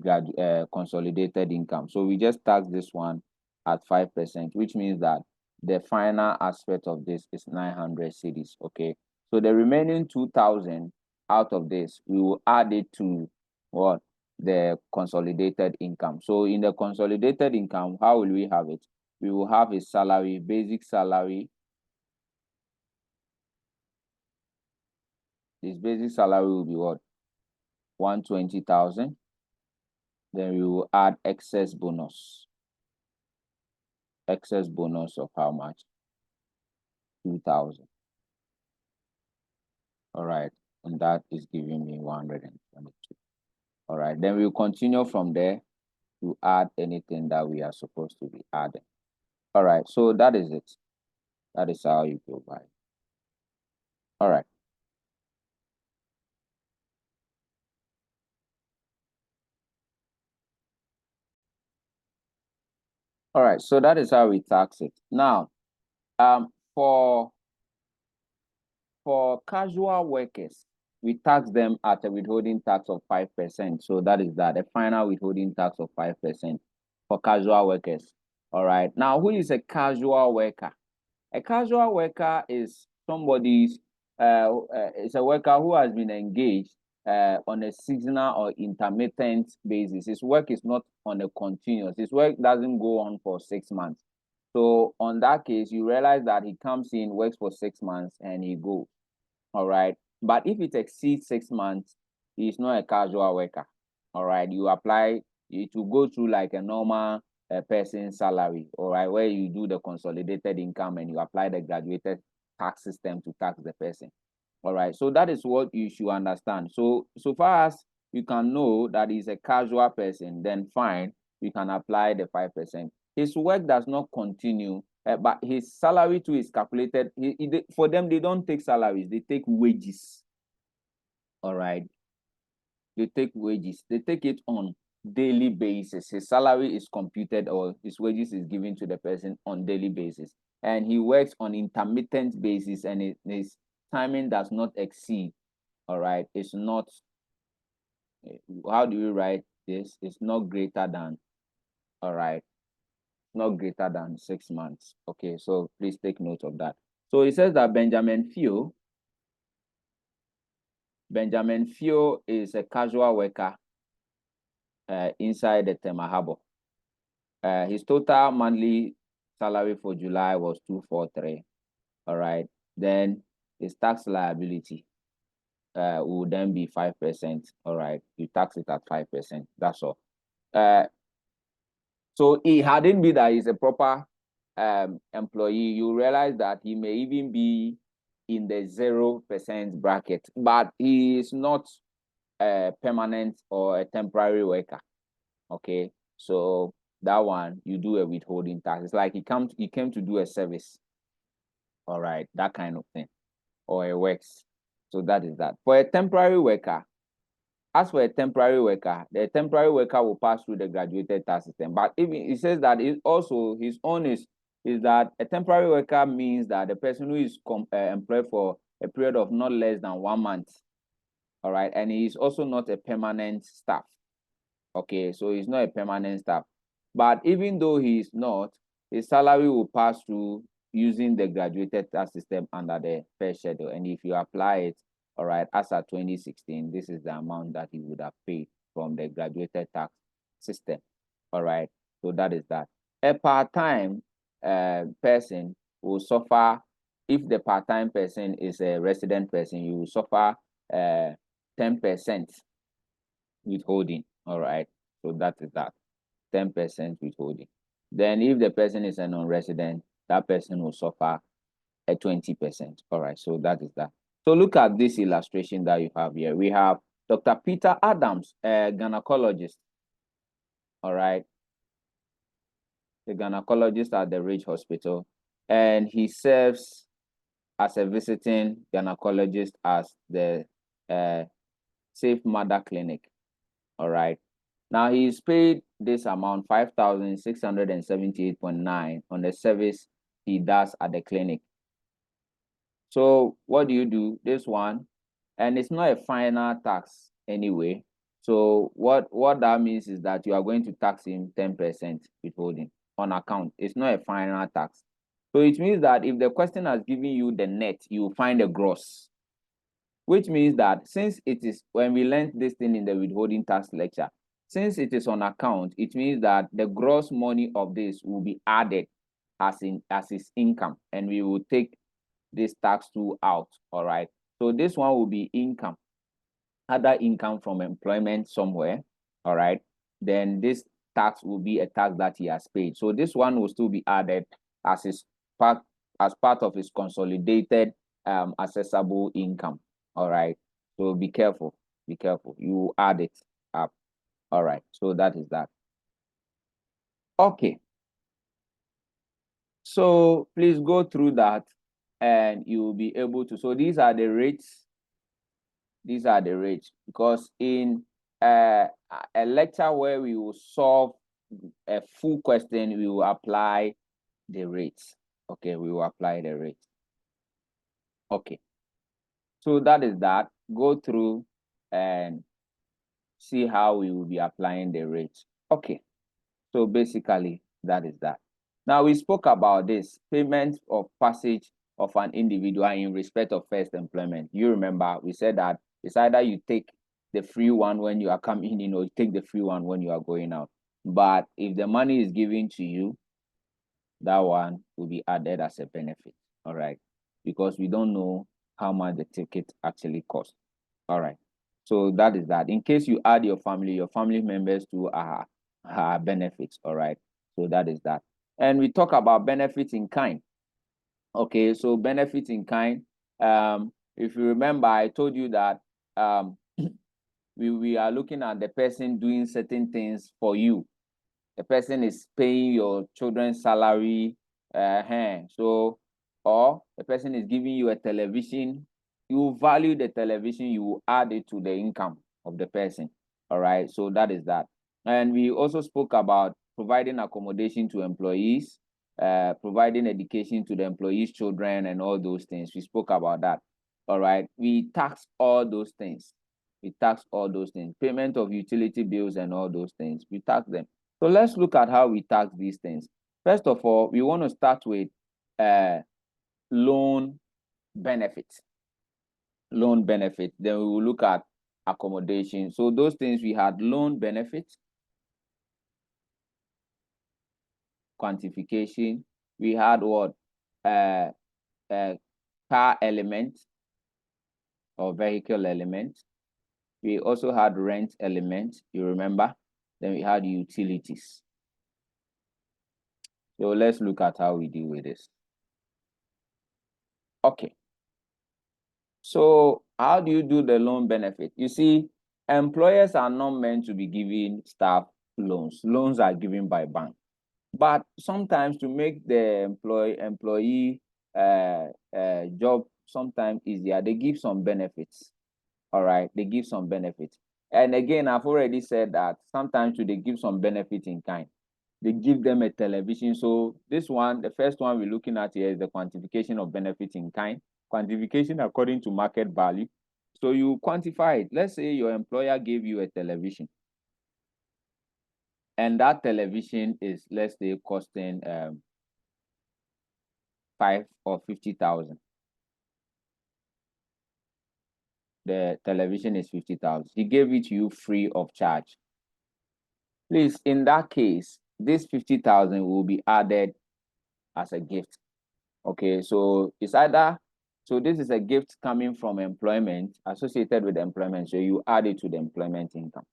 consolidated income. So we just tax this one at 5%, which means that the final aspect of this is 900 cedis. Okay. So the remaining 2,000 out of this, we will add it to what? The consolidated income. So in the consolidated income, how will we have it? We will have his salary, basic salary. His basic salary will be what? 120,000. Then we will add excess bonus. Excess bonus of how much? 2,000. All right. And that is giving me 122. All right. Then we'll continue from there to add anything that we are supposed to be adding. All right. So that is it. That is how you go by. All right. All right. So that is how we tax it. Now, for casual workers, we tax them at a withholding tax of 5%. So that is that, a final withholding tax of 5% for casual workers. All right. Now, who is a casual worker? A casual worker is somebody's, it's a worker who has been engaged on a seasonal or intermittent basis. His work is not on a continuous. His work doesn't go on for 6 months. So on that case, you realize that he comes in, works for 6 months, and he goes. All right. But if it exceeds 6 months, he's not a casual worker. All right. You apply it will go through like a normal person's salary. All right, where you do the consolidated income and you apply the graduated tax system to tax the person. All right. So that is what you should understand. So far as you can know that he's a casual person, then fine, you can apply the 5%. His work does not continue, but his salary too is calculated. For them, they don't take salaries, they take wages. All right. They take wages. They take it on daily basis. His salary is computed or his wages is given to the person on daily basis. And he works on intermittent basis, and his timing does not exceed. All right. It's not, how do you write this? It's not greater than, all right, not greater than 6 months. Okay, so please take note of that. So it says that Benjamin Fio is a casual worker inside the Tema Harbor. His total monthly salary for July was 243. All right. Then his tax liability will then be 5%. All right. You tax it at 5%. That's all. So it hadn't been that he's a proper employee. You realize that he may even be in the 0% bracket, but he is not a permanent or a temporary worker. Okay. So that one, you do a withholding tax. It's like he came to do a service. All right, that kind of thing, or a works. So that is that. For a temporary worker, as for a temporary worker, the temporary worker will pass through the graduated tax system. But even it says that it also his own is that a temporary worker means that the person who is employed for a period of not less than 1 month. All right, and he is also not a permanent staff. Okay, so he's not a permanent staff. But even though he is not, his salary will pass through using the graduated tax system under the first schedule. And if you apply it, all right, as at 2016, this is the amount that he would have paid from the graduated tax system. All right, so that is that. A part-time person will suffer, if the part-time person is a resident person, you will suffer 10% withholding. All right, so that is that, 10% withholding. Then if the person is a non-resident, that person will suffer a 20%. All right, so that is that. So look at this illustration that you have here. We have Dr. Peter Adams, a gynecologist. All right. The gynecologist at the Ridge Hospital, and he serves as a visiting gynecologist as the Safe Mother Clinic. All right. Now he's paid this amount 5,678.9 on the service he does at the clinic. So what do? This one, and it's not a final tax anyway. So what that means is that you are going to tax him 10% withholding on account. It's not a final tax. So it means that if the question has given you the net, you will find the gross, which means that since it is, when we learned this thing in the withholding tax lecture, since it is on account, it means that the gross money of this will be added as his income, and we will take this tax tool out. All right. So this one will be income, other income from employment somewhere. All right. Then this tax will be a tax that he has paid. So this one will still be added as part of his consolidated assessable income. All right. So be careful. Be careful. You add it up. All right. So that is that. Okay. So please go through that and you will be able to. So these are the rates. These are the rates, because in a lecture where we will solve a full question, we will apply the rates. Okay, we will apply the rates. Okay. So that is that. Go through and see how we will be applying the rates. Okay. So basically, that is that. Now, we spoke about this payment of passage of an individual in respect of first employment. You remember, we said that it's either you take the free one when you are coming in, or you take the free one when you are going out. But if the money is given to you, that one will be added as a benefit. All right. Because we don't know how much the ticket actually costs. All right. So that is that. In case you add your family members to our benefits. All right. So that is that. And we talk about benefits in kind. Okay. So benefits in kind. If you remember, I told you that we are looking at the person doing certain things for you. The person is paying your children's salary, so, or the person is giving you a television. You value the television, you will add it to the income of the person. All right, so that is that. And we also spoke about providing accommodation to employees, providing education to the employees' children, and all those things. We spoke about that. All right, we tax all those things. We tax all those things. Payment of utility bills and all those things. We tax them. So let's look at how we tax these things. First of all, we want to start with loan benefits. Loan benefit. Then we will look at accommodation. So those things, we had loan benefits, quantification. We had what? Car element or vehicle element. We also had rent element, you remember? Then we had utilities. So let's look at how we deal with this. Okay. So how do you do the loan benefit? You see, employers are not meant to be giving staff loans. Loans are given by bank. But sometimes to make the employee job sometimes easier, they give some benefits. All right, they give some benefits. And again, I've already said that sometimes they give some benefit in kind. They give them a television. So this one, the first one we're looking at here is the quantification of benefit in kind. Quantification according to market value. So you quantify it. Let's say your employer gave you a television. And that television is, let's say, costing 5 or 50,000. The television is 50,000. He gave it to you free of charge. Please, in that case, this 50,000 will be added as a gift. Okay, so it's either, so this is a gift coming from employment, associated with employment, so you add it to the employment income.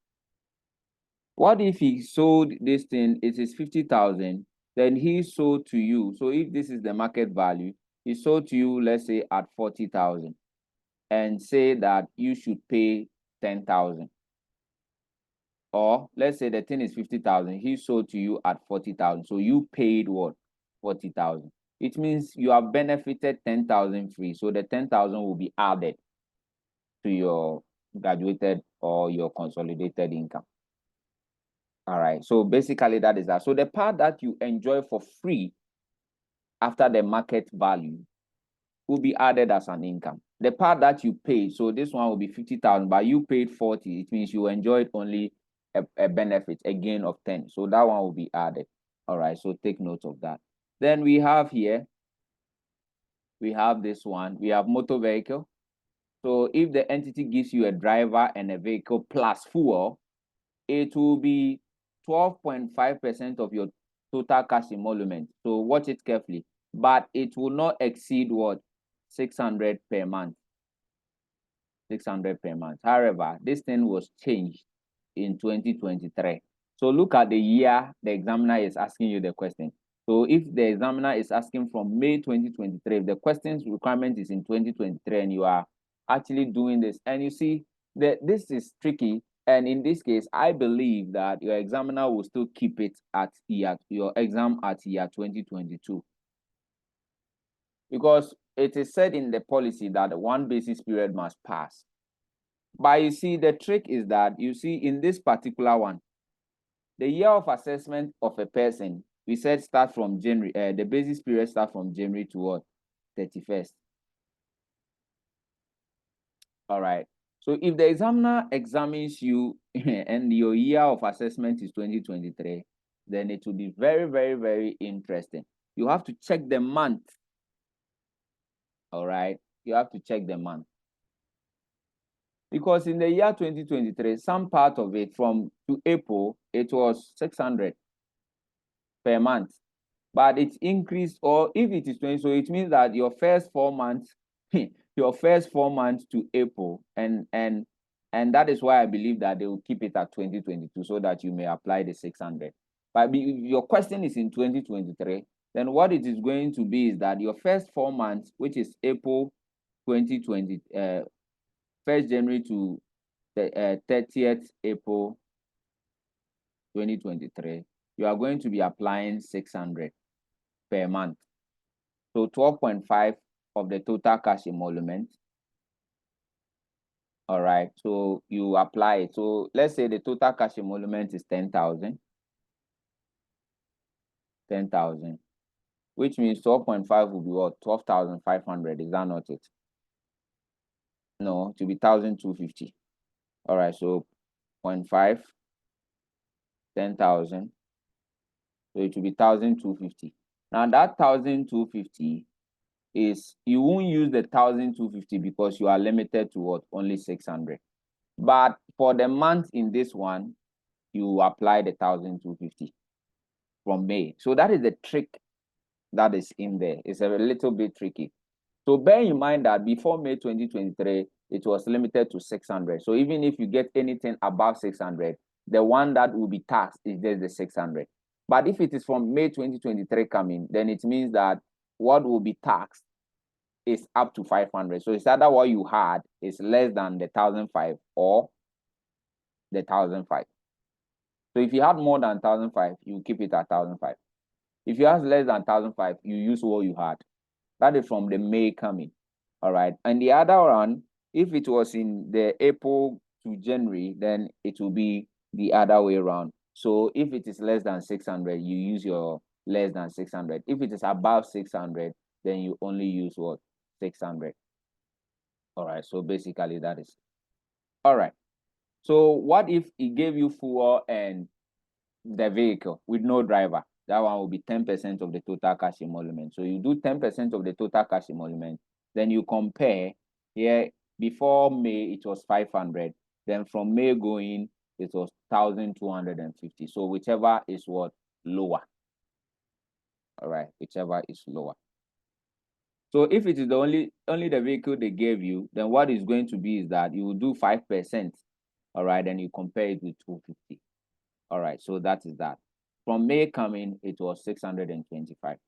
What if he sold this thing, it is 50,000, then he sold to you. So if this is the market value, he sold to you, let's say at 40,000, and say that you should pay 10,000. or let's say the thing is 50,000, he sold to you at 40,000. So you paid what? 40,000. It means you have benefited 10,000 free. So the 10,000 will be added to your graduated or your consolidated income. All right. So basically that is that. So the part that you enjoy for free after the market value will be added as an income. The part that you paid, so this one will be 50,000, but you paid 40. It means you enjoyed only a benefit, a gain of 10. So that one will be added. All right. So take note of that. Then we have here, we have this one. We have motor vehicle. So if the entity gives you a driver and a vehicle plus fuel, it will be 12.5% of your total cash emolument. So watch it carefully. But it will not exceed what? 600 per month. 600 per month. However, this thing was changed in 2023. So look at the year the examiner is asking you the question. So if the examiner is asking from May 2023, if the questions requirement is in 2023 and you are actually doing this, and you see that this is tricky, and in this case, I believe that your examiner will still keep it at your exam at year 2022. Because it is said in the policy that one basis period must pass. But you see, the trick is that, you see, in this particular one, the year of assessment of a person, we said start from January, the basis period start from January to what? 31st. All right. So if the examiner examines you and your year of assessment is 2023, then it will be very, very, very interesting. You have to check the month. All right. You have to check the month. Because in the year 2023, some part of it from to April, it was 600 per month. But it increased, or if it is 20, so it means that your first 4 months, your first 4 months to April, and that is why I believe that they will keep it at 2022 so that you may apply the 600. But if your question is in 2023, then what it is going to be is that your first 4 months, which is April 2020, 1st January to the 30th April 2023, you are going to be applying 600 per month. So 12.5 of the total cash emolument. All right, so you apply it. So let's say the total cash emolument is 10,000. 10,000, which means 12.5 will be what? 12,500. Is that not it? No, to be 1,250. All right, so 0.5, 10,000. So it will be 1,250. Now that 1,250 is, you won't use the 1,250 because you are limited to what? Only 600. But for the month in this one, you apply the 1,250 from May. So that is the trick that is in there. It's a little bit tricky. So bear in mind that before May 2023, it was limited to 600. So even if you get anything above 600, the one that will be taxed is just the 600. But if it is from May 2023 coming, then it means that what will be taxed is up to 500. So it's either what you had is less than the 1,005 or the 1,005. So if you had more than 1,005, you keep it at 1,005. If you have less than 1,005, you use what you had. That is from the May coming. All right. And the other one, if it was in the April to January, then it will be the other way around. So if it is less than 600, you use your less than 600. If it is above 600, then you only use what? 600. All right. So basically that is. All right. So what if it gave you fuel and the vehicle with no driver? That one will be 10% of the total cash emolument. So you do 10% of the total cash emolument. Then you compare. Here, before May, it was 500. Then from May going, it was 1,250. So whichever is what? Lower. All right, whichever is lower. So if it is the only the vehicle they gave you, then what is going to be is that you will do 5%. All right, and you compare it with 250. All right, so that is that. From May coming, it was 625.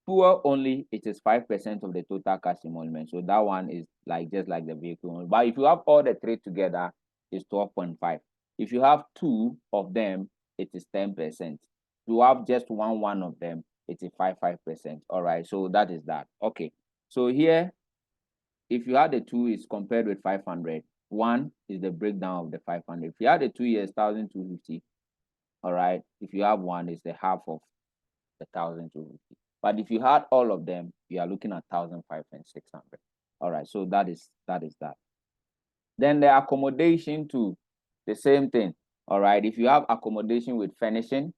Fuel only, it is 5% of the total cash emolument. So that one is like just like the vehicle. But if you have all the three together, it's 12.5. If you have 2 of them, it is 10%. You have just one of them, it is 5%. All right, so that is that. Okay, so here, if you had the 2, is compared with 500. 1 is the breakdown of the 500. If you had the 2 years, 1,250. All right, if you have 1, it's the half of the 1,250. But if you had all of them, you are looking at 1,500 and 600. All right, so that is that. Then the accommodation too, the same thing. All right, if you have accommodation with furnishing,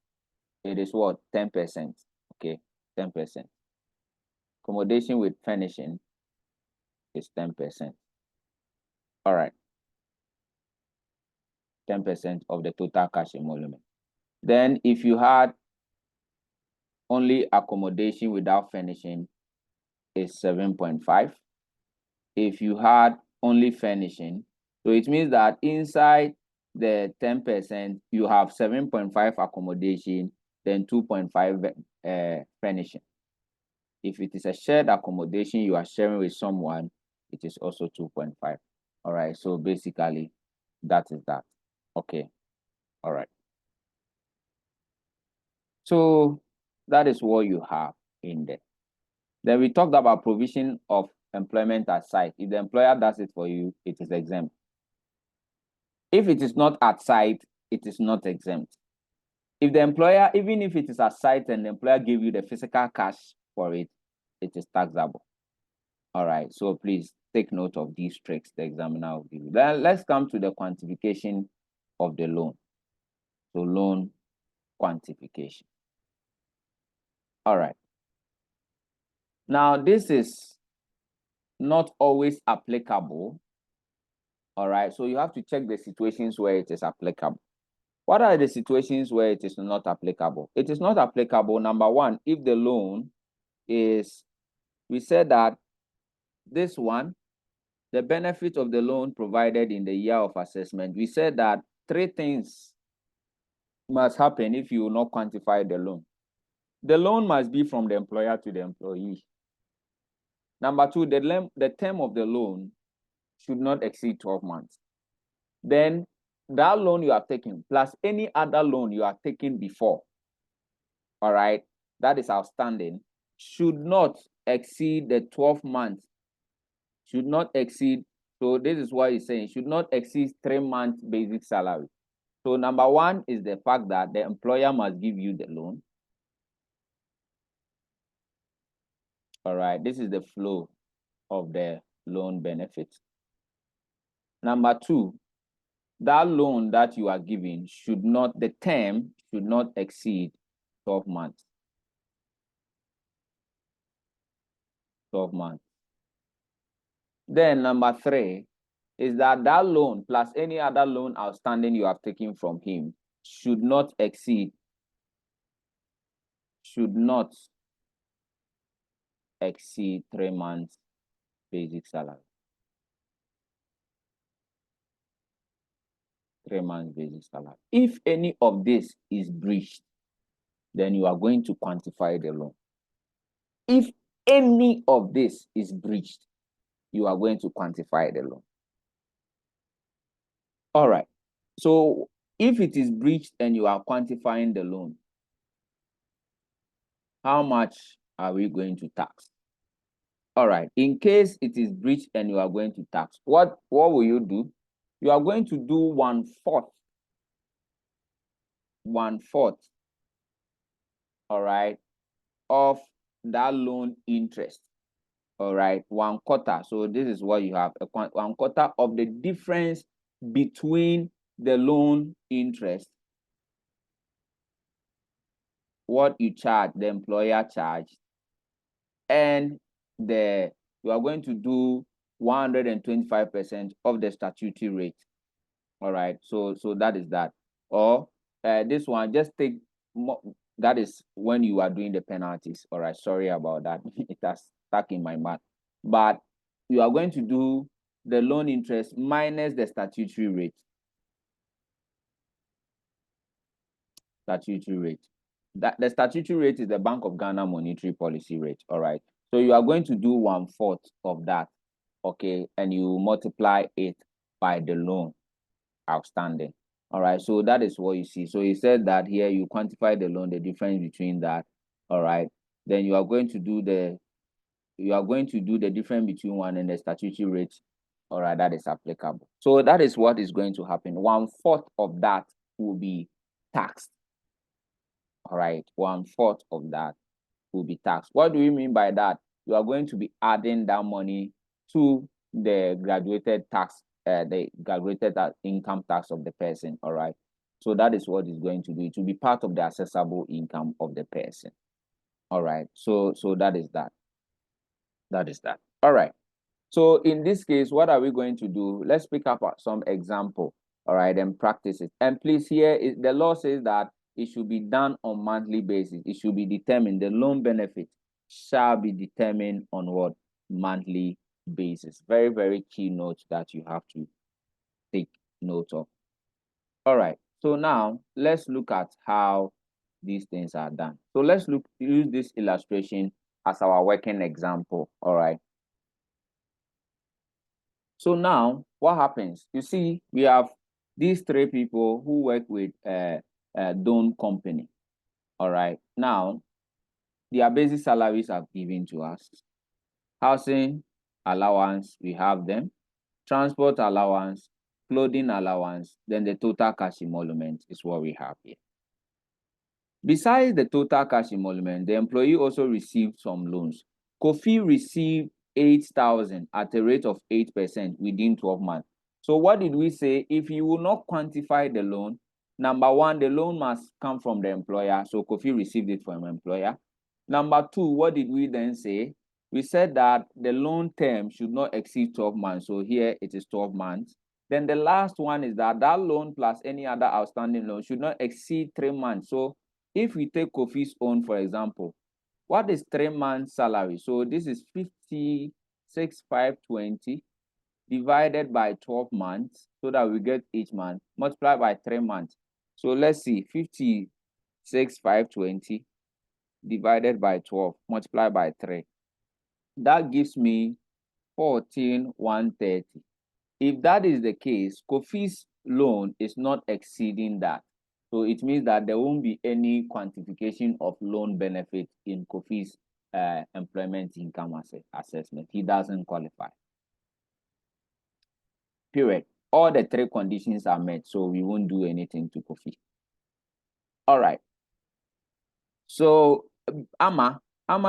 it is what? 10%. Okay, 10%. Accommodation with furnishing is 10%. All right, 10% of the total cash emolument. Then if you had only accommodation without furnishing, is 7.5. If you had only furnishing, so it means that inside the 10%, you have 7.5 accommodation, then 2.5 furnishing. If it is a shared accommodation you are sharing with someone, it is also 2.5. All right, so basically that is that. Okay, all right. So that is what you have in there. Then we talked about provision of employment at site. If the employer does it for you, it is exempt. If it is not at site, it is not exempt. If the employer, even if it is at site and the employer gave you the physical cash for it, it is taxable. All right, so please take note of these tricks the examiner will give you. Then let's come to the quantification of the loan. So loan quantification. All right. Now this is not always applicable. All right, so you have to check the situations where it is applicable. What are the situations where it is not applicable? It is not applicable, number one, if the loan is, we said that this one, the benefit of the loan provided in the year of assessment, we said that 3 things must happen if you will not quantify the loan. The loan must be from the employer to the employee. Number 2, the term of the loan should not exceed 12 months. Then that loan you are taking plus any other loan you are taking before, all right, that is outstanding, should not exceed the 12 months, should not exceed. So this is what he's saying, should not exceed 3 months basic salary. So number 1 is the fact that the employer must give you the loan. All right, this is the flow of the loan benefits. Number 2, that loan that you are giving should not, the term should not exceed 12 months. 12 months. Then number 3 is that that loan plus any other loan outstanding you have taken from him should not exceed 3 months basic salary. 3 months basic salary. If any of this is breached, then you are going to quantify the loan. If any of this is breached, you are going to quantify the loan. All right. So if it is breached and you are quantifying the loan, how much are we going to tax? All right. In case it is breached and you are going to tax, what will you do? You are going to do 1/4. 1/4. All right, of that loan interest. All right, 1/4. So this is what you have, 1/4 of the difference between the loan interest, what you charge, the employer charged, and you are going to do 125% of the statutory rate. All right, so that is that. Or this one, just take that is when you are doing the penalties. All right, sorry about that. It has stuck in my mind. But you are going to do the loan interest minus the statutory rate. Statutory rate. That the statutory rate is the Bank of Ghana monetary policy rate. All right. So you are going to do 1/4 of that. Okay, and you multiply it by the loan outstanding. All right, so that is what you see. So he said that here you quantify the loan, the difference between that. All right, then you are going to do the difference between one and the statutory rate. All right, that is applicable. So that is what is going to happen. 1/4 of that will be taxed. All right, 1/4 of that will be taxed. What do you mean by that? You are going to be adding that money to the graduated income tax of the person. All right, so that is what it's going to do. It will be part of the assessable income of the person. All right, so that is that. That is that. All right. So in this case, what are we going to do? Let's pick up some example, all right, and practice it. And please, here the law says that it should be done on monthly basis. It should be determined. The loan benefit shall be determined on what? Monthly basis. Very, very key note that you have to take note of. All right. So now let's look at how these things are done. So let's use this illustration as our working example. All right. So now what happens? You see, we have these three people who work with a Don company. All right. Now, their basic salaries are given to us. Housing allowance, we have them. Transport allowance, clothing allowance, then the total cash emolument is what we have here. Besides the total cash emolument, the employee also received some loans. Kofi received 8,000 at a rate of 8% within 12 months. So what did we say? If you will not quantify the loan, number one, the loan must come from the employer. So Kofi received it from employer. Number two, what did we then say? We said that the loan term should not exceed 12 months. So here it is 12 months. Then the last one is that loan plus any other outstanding loan should not exceed 3 months. So if we take Kofi's own, for example, what is 3 months salary? So this is 56,520 divided by 12 months so that we get each month, multiplied by 3 months. So let's see, 56,520 divided by 12, multiplied by 3. That gives me 14,130. If that is the case, Kofi's loan is not exceeding that. So it means that there won't be any quantification of loan benefit in Kofi's employment income assessment. He doesn't qualify. Period. All the three conditions are met, so we won't do anything to Kofi. All right. So Amma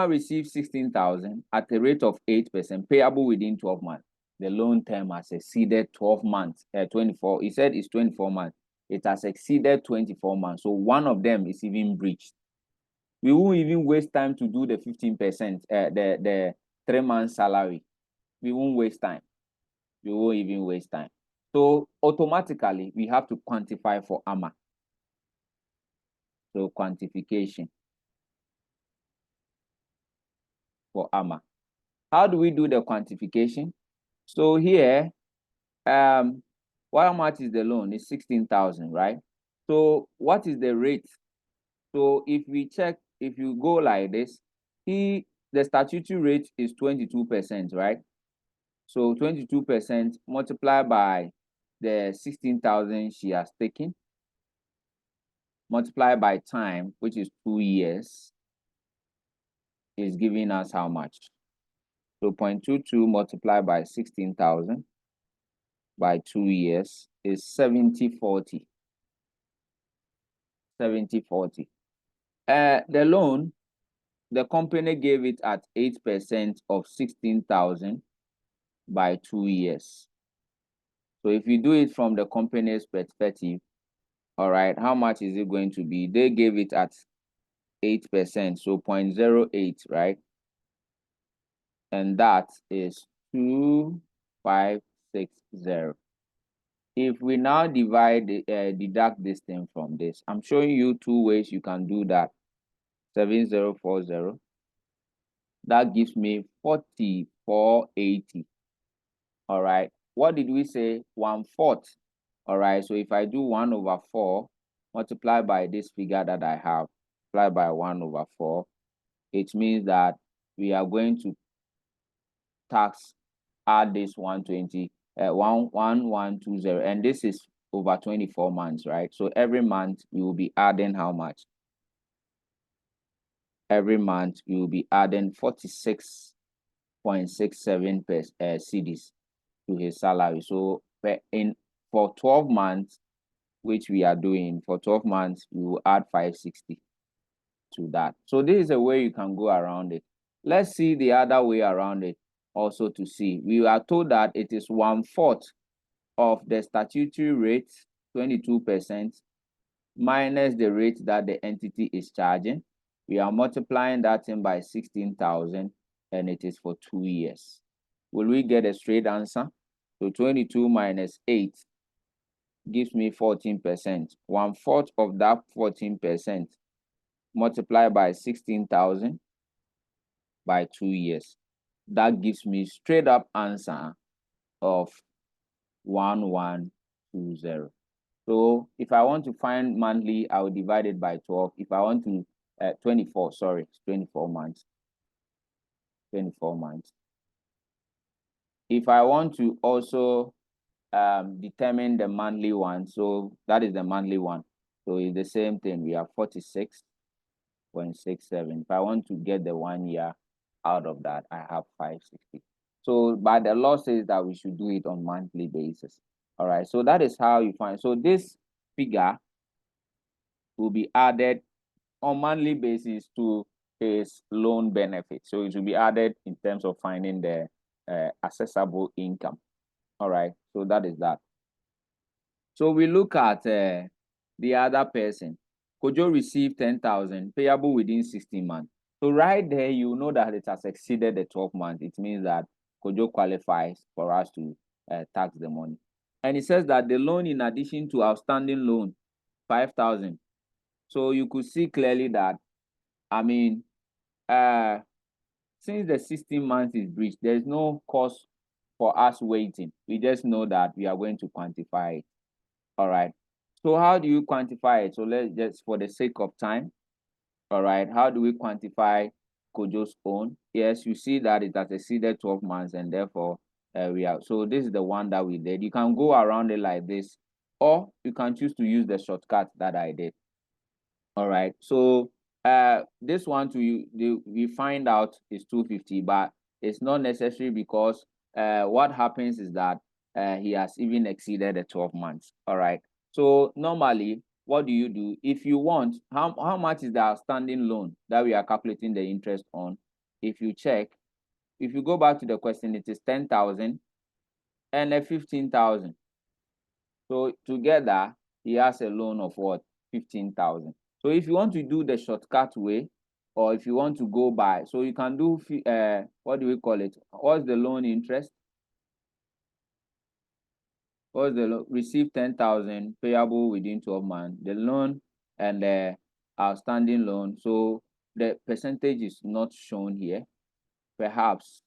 received 16,000 at a rate of 8%, payable within 12 months. The loan term has exceeded 12 months, 24. He said it's 24 months. It has exceeded 24 months. So one of them is even breached. We won't even waste time to do the 15%, the 3 months salary. We won't waste time. We won't even waste time. So automatically, we have to quantify for Amma. So quantification for Amma. How do we do the quantification? So here, what much is the loan? It's 16,000, right? So what is the rate? So if we check, if you go like this, the statutory rate is 22%, right? So 22% multiplied by the 16,000 she has taken, multiplied by time, which is 2 years, is giving us how much? So 0.22 multiplied by 16,000 by 2 years is 70/40. 70/40. The loan, the company gave it at 8% of 16,000 by 2 years. So if you do it from the company's perspective, all right, how much is it going to be? They gave it at 8%, so 0.08, right? And that is 2,560. If we now deduct this thing from this, I'm showing you 2 ways you can do that. 7040. That gives me 4480. All right. What did we say? 1/4. All right. So if I do 1/4 multiplied by this figure that I have, multiplied by 1/4, it means that we are going to add this 120, 1120, and this is over 24 months, right? So every month you will be adding how much? Every month you will be adding 46.67 cedis to his salary. So for 12 months, which we are doing for 12 months, we will add 560 to that. So this is a way you can go around it. Let's see the other way around it also to see. We are told that it is 1/4 of the statutory rate, 22%, minus the rate that the entity is charging. We are multiplying that in by 16,000 and it is for 2 years. Will we get a straight answer? So 22 minus 8 gives me 14%. 1/4 of that 14% multiplied by 16,000 by 2 years. That gives me straight up answer of 1120. So if I want to find monthly, I will divide it by 12. If I want to 24, sorry, 24 months. 24 months. If I want to also determine the monthly one, so that is the monthly one. So it's the same thing. We have 46.67. If I want to get the 1 year out of that, I have 560. So but the law says that we should do it on monthly basis. All right, so that is how you find. So this figure will be added on monthly basis to his loan benefit. So it will be added in terms of finding the accessible income. All right, so that is that. So we look at the other person. Kojo received 10,000 payable within 16 months. So right there, you know that it has exceeded the 12 months. It means that Kojo qualifies for us to tax the money. And it says that the loan, in addition to outstanding loan, 5,000. So you could see clearly that, I mean, since the 16 months is breached, there's no cause for us waiting. We just know that we are going to quantify it. All right. So how do you quantify it? So let's just, for the sake of time, all right, how do we quantify Kojo's own? Yes, you see that it has exceeded 12 months and therefore we are, so this is the one that we did. You can go around it like this, or you can choose to use the shortcut that I did. All right, so this one we find out is 250, but it's not necessary because what happens is that he has even exceeded the 12 months. All right, so normally what do you do if you want? How much is the outstanding loan that we are calculating the interest on? If you check, if you go back to the question, it is 10,000 and 15,000. So together he has a loan of what? 15,000. So if you want to do the shortcut way, or if you want to go by, so you can do what do we call it? What's the loan interest? What's the loan? Receive 10,000 payable within 12 months. The loan and the outstanding loan. So the percentage is not shown here. Perhaps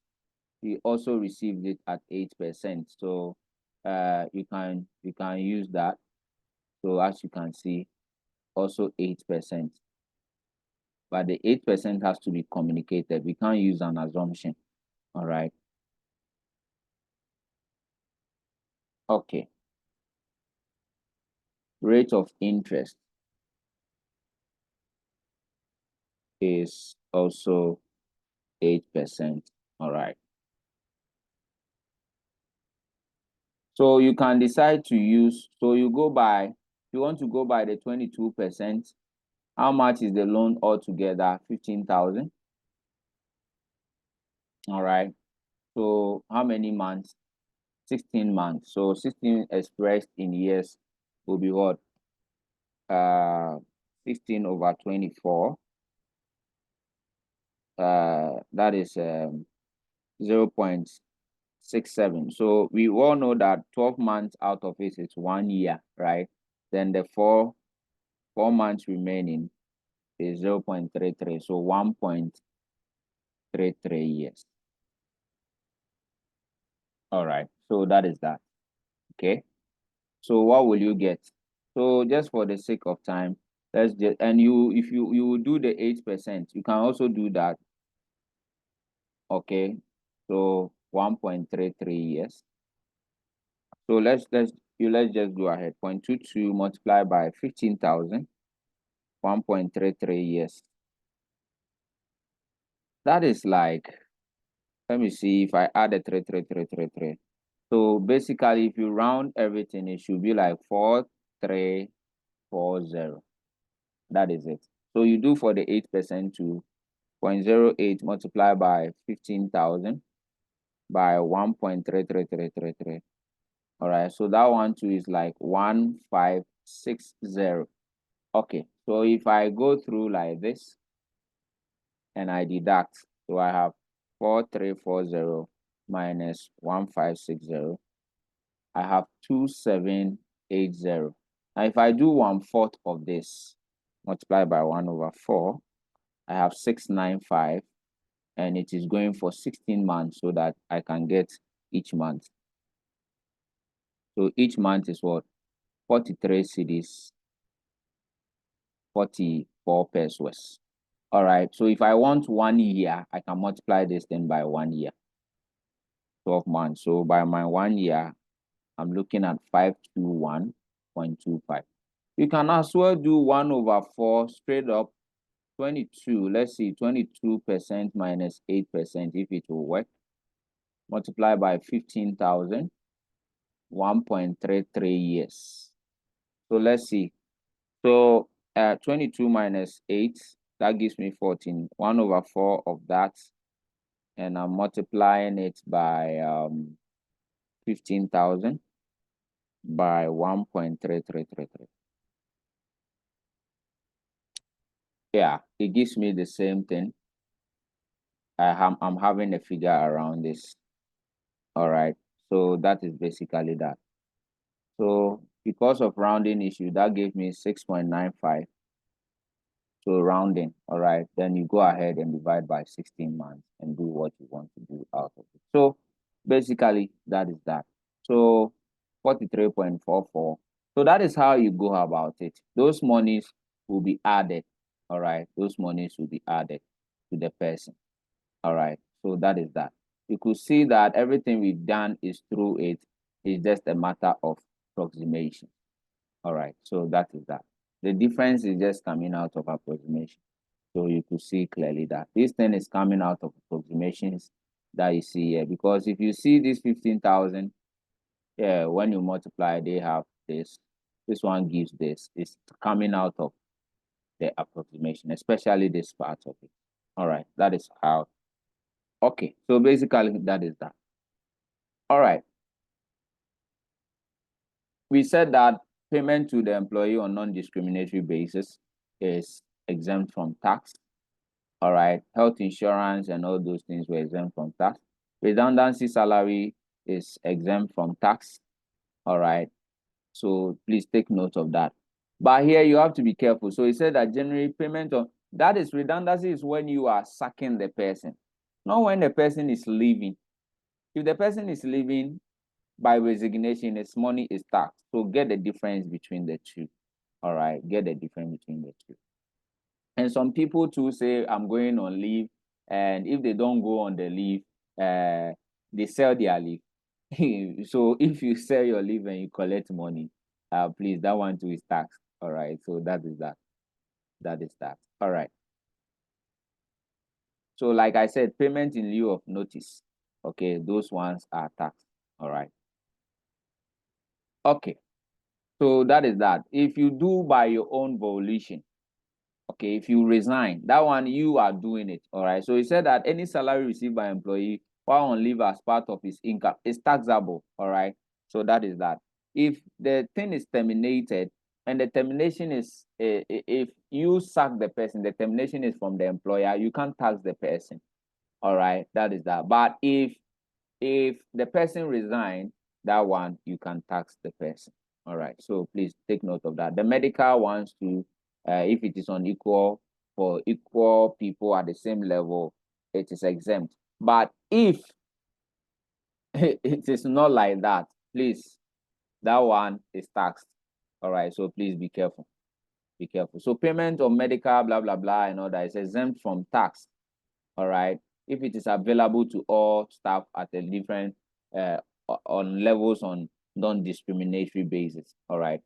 he also received it at 8%. So you can use that. So as you can see, also 8%. But the 8% has to be communicated. We can't use an assumption. All right. Okay. Rate of interest is also 8%. All right. So you can decide to use, so you go by, if you want to go by the 22%, how much is the loan altogether? 15,000. All right. So how many months? 16 months. So 16 expressed in years will be what? 16 over 24. That is 0.67. So we all know that 12 months out of it is 1 year, right? Then the four months remaining is 0.33. So 1.33 years. All right. So that is that. Okay. So what will you get? So just for the sake of time, let's just, and if you do the 8%, you can also do that. Okay. So 1.33 years. So let's let's just go ahead. 0.22 multiplied by 15,000, 1.33 years. That is like, let me see if I add a 3. So basically, if you round everything, it should be like 4340. That is it. So you do for the 8% to 0.08 multiplied by 15,000 by 1.33333. All right, so that one too is like 1560. Okay, so if I go through like this and I deduct, so I have 4340 minus 1560, I have 2780. Now if I do 1/4 of this multiplied by 1/4, I have 695, and it is going for 16 months so that I can get each month. So each month is what? 43 cedis, 44 pesos. All right, so if I want 1 year, I can multiply this then by 1 year, 12 months. So by my 1 year, I'm looking at 521.25. You can as well do 1/4 straight up, 22. Let's see, 22% minus 8% if it will work. Multiply by 15,000, 1.33 years. So let's see. So 22 minus 8, that gives me 14. 1/4 of that, and I'm multiplying it by 15,000 by 1.3333. Yeah, it gives me the same thing. I'm having a figure around this. All right, so that is basically that. So because of rounding issue, that gave me 6.95. So rounding, all right, then you go ahead and divide by 16 months and do what you want to do out of it. So basically, that is that. So 43.44. So that is how you go about it. Those monies will be added, all right? Those monies will be added to the person, all right? So that is that. You could see that everything we've done is through it. It's just a matter of approximation, all right? So that is that. The difference is just coming out of approximation. So you could see clearly that this thing is coming out of approximations that you see here. Because if you see this 15,000, yeah, when you multiply, they have this. This one gives this. It's coming out of the approximation, especially this part of it. All right, that is how. Okay, so basically that is that. All right. We said that payment to the employee on non-discriminatory basis is exempt from tax. All right, health insurance and all those things were exempt from tax. Redundancy salary is exempt from tax. All right, so please take note of that. But here you have to be careful. So he said that generally payment on that is redundancy is when you are sacking the person, not when the person is leaving. If the person is leaving by resignation, his money is taxed. So get the difference between the two. All right, get the difference between the two. And some people too say, I'm going on leave, and if they don't go on the leave, they sell their leave. So if you sell your leave and you collect money, please, that one too is taxed. All right, so that is that. That is that. All right. So like I said, payment in lieu of notice. Okay, those ones are taxed. All right. Okay, so that is that. If you do by your own volition, okay, if you resign, that one you are doing it. All right. So he said that any salary received by employee while on leave as part of his income is taxable. All right. So that is that. If the thing is terminated and the termination is if you sack the person, the termination is from the employer, you can't tax the person. All right. That is that. But if the person resign, that one you can tax the person. All right. So please take note of that. The medical ones too, if it is on equal for equal people at the same level, it is exempt. But if it is not like that, please, that one is taxed. All right. So please be careful. Be careful. So payment of medical, blah, blah, blah, and all that is exempt from tax. All right. If it is available to all staff at a different on levels on non-discriminatory basis. All right.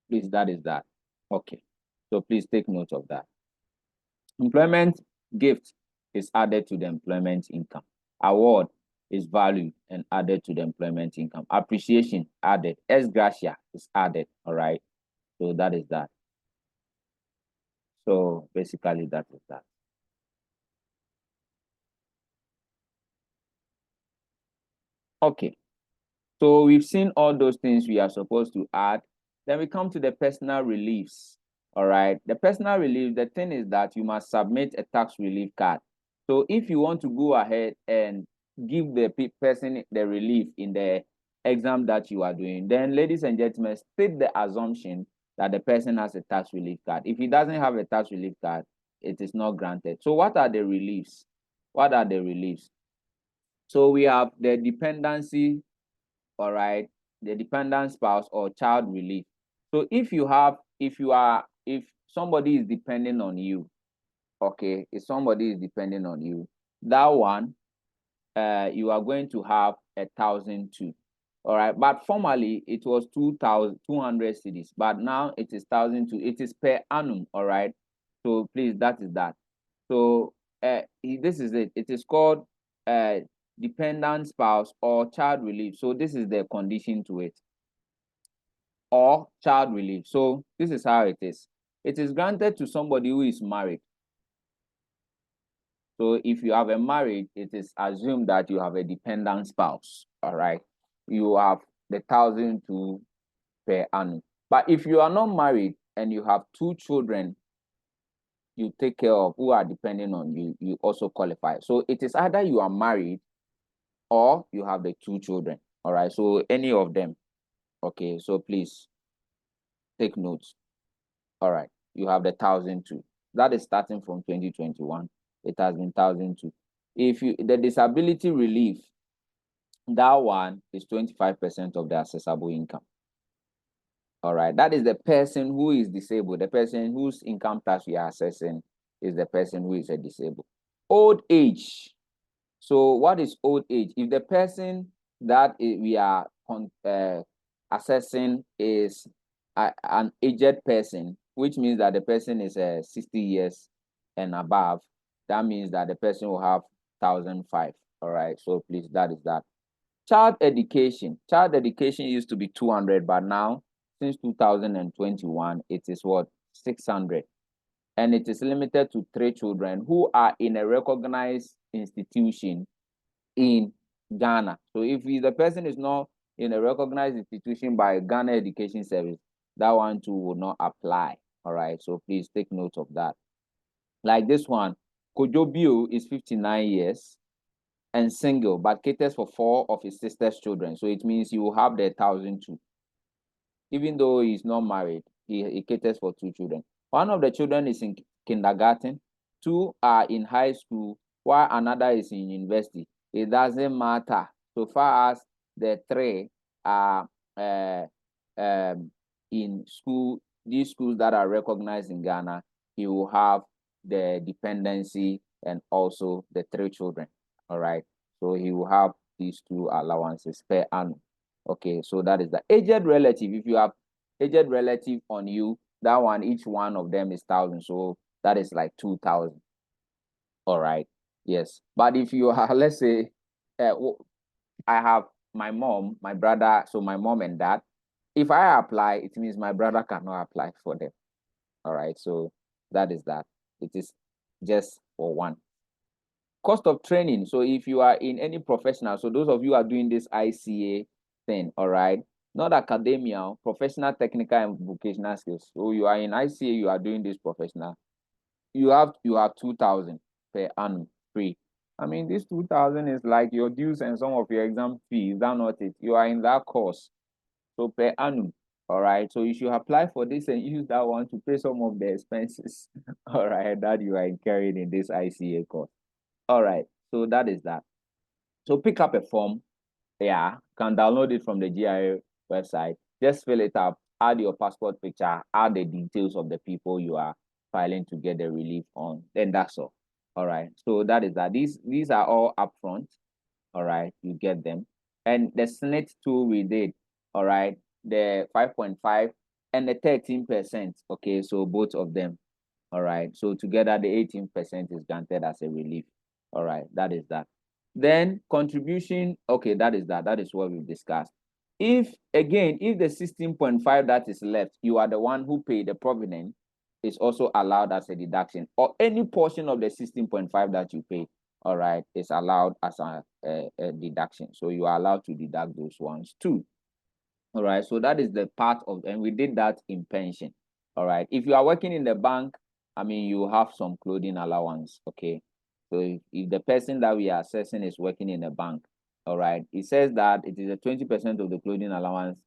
Please, that is that. Okay. So please take note of that. Employment gift is added to the employment income. Award is valued and added to the employment income. Appreciation added. Ex gratia is added. All right. So that is that. So basically, that is that. Okay. So we've seen all those things we are supposed to add. Then we come to the personal reliefs. All right. The personal relief, the thing is that you must submit a tax relief card. So if you want to go ahead and give the person the relief in the exam that you are doing, then ladies and gentlemen, state the assumption that the person has a tax relief card. If he doesn't have a tax relief card, it is not granted. So what are the reliefs? What are the reliefs? So we have the dependency, all right, the dependent spouse or child relief. So if somebody is depending on you, okay, if somebody is depending on you, that one, you are going to have 1,002. All right, but formerly it was 2,200 cedis, but now it is 1,002. It is per annum. All right, so please, that is that. So this is it. It is called dependent spouse or child relief. So this is the condition to it, or child relief. So this is how it is. It is granted to somebody who is married. So if you have a marriage, it is assumed that you have a dependent spouse. All right, you have the 1,002 per annum. But if you are not married and you have 2 children you take care of who are depending on you, you also qualify. So it is either you are married or you have the 2 children. All right, so any of them. Okay, so please take notes. All right, you have the 1,002. That is starting from 2021. It has been 1,002. If you the disability relief, that one is 25% of the accessible income. All right, that is the person who is disabled. The person whose income tax we are assessing is the person who is a disabled. Old age. So what is old age? If the person that we are assessing is an aged person, which means that the person is 60 years and above, that means that the person will have 1,005. All right, so please, that is that. Child education. Child education used to be 200, but now, since 2021, it is what? 600. And it is limited to 3 children who are in a recognized institution in Ghana. So if the person is not in a recognized institution by Ghana Education Service, that one too will not apply. All right, so please take note of that. Like this one, Kojo Bio is 59 years and single, but caters for 4 of his sister's children. So it means he will have the 1,002. Even though he's not married, he caters for 2 children. One of the children is in kindergarten, 2 are in high school, while another is in university. It doesn't matter so far as the 3 are in school. These schools that are recognized in Ghana, he will have the dependency and also the 3 children. All right, so he will have these 2 allowances per annum. Okay, so that is the aged relative. If you have aged relative on you, that one, each one of them is 1,000. So that is like 2,000. All right. Yes. But if you are, let's say, I have my mom, my brother, so my mom and dad. If I apply, it means my brother cannot apply for them. All right. So that is that. It is just for one. Cost of training. So if you are in any professional, so those of you are doing this ICA thing, all right, not academia, professional, technical, and vocational skills. So you are in ICA, you are doing this professional. You have 2,000 per annum free. I mean, this 2,000 is like your dues and some of your exam fees. Is that not it? You are in that course. So per annum. All right. So you should apply for this and use that one to pay some of the expenses. All right, that you are incurring in this ICA course. All right, so that is that. So pick up a form, yeah, can download it from the GIA website. Just fill it up, add your passport picture, add the details of the people you are filing to get the relief on. Then that's all. All right, so that is that. These are all upfront. All right, you get them. And the SNIT tool we did, all right, the 5.5 and the 13%. Okay, so both of them. All right, so together the 18% is granted as a relief. All right, that is that. Then contribution, okay, that is what we've discussed. If again, if the 16.5 that is left, you are the one who paid the provident, is also allowed as a deduction, or any portion of the 16.5 that you paid, all right, is allowed as a deduction. So you are allowed to deduct those ones too. All right, so that is the part of, and we did that in pension. All right, if you are working in the bank, I mean, you have some clothing allowance. Okay, so if the person that we are assessing is working in a bank, all right, it says that it is a 20% of the clothing allowance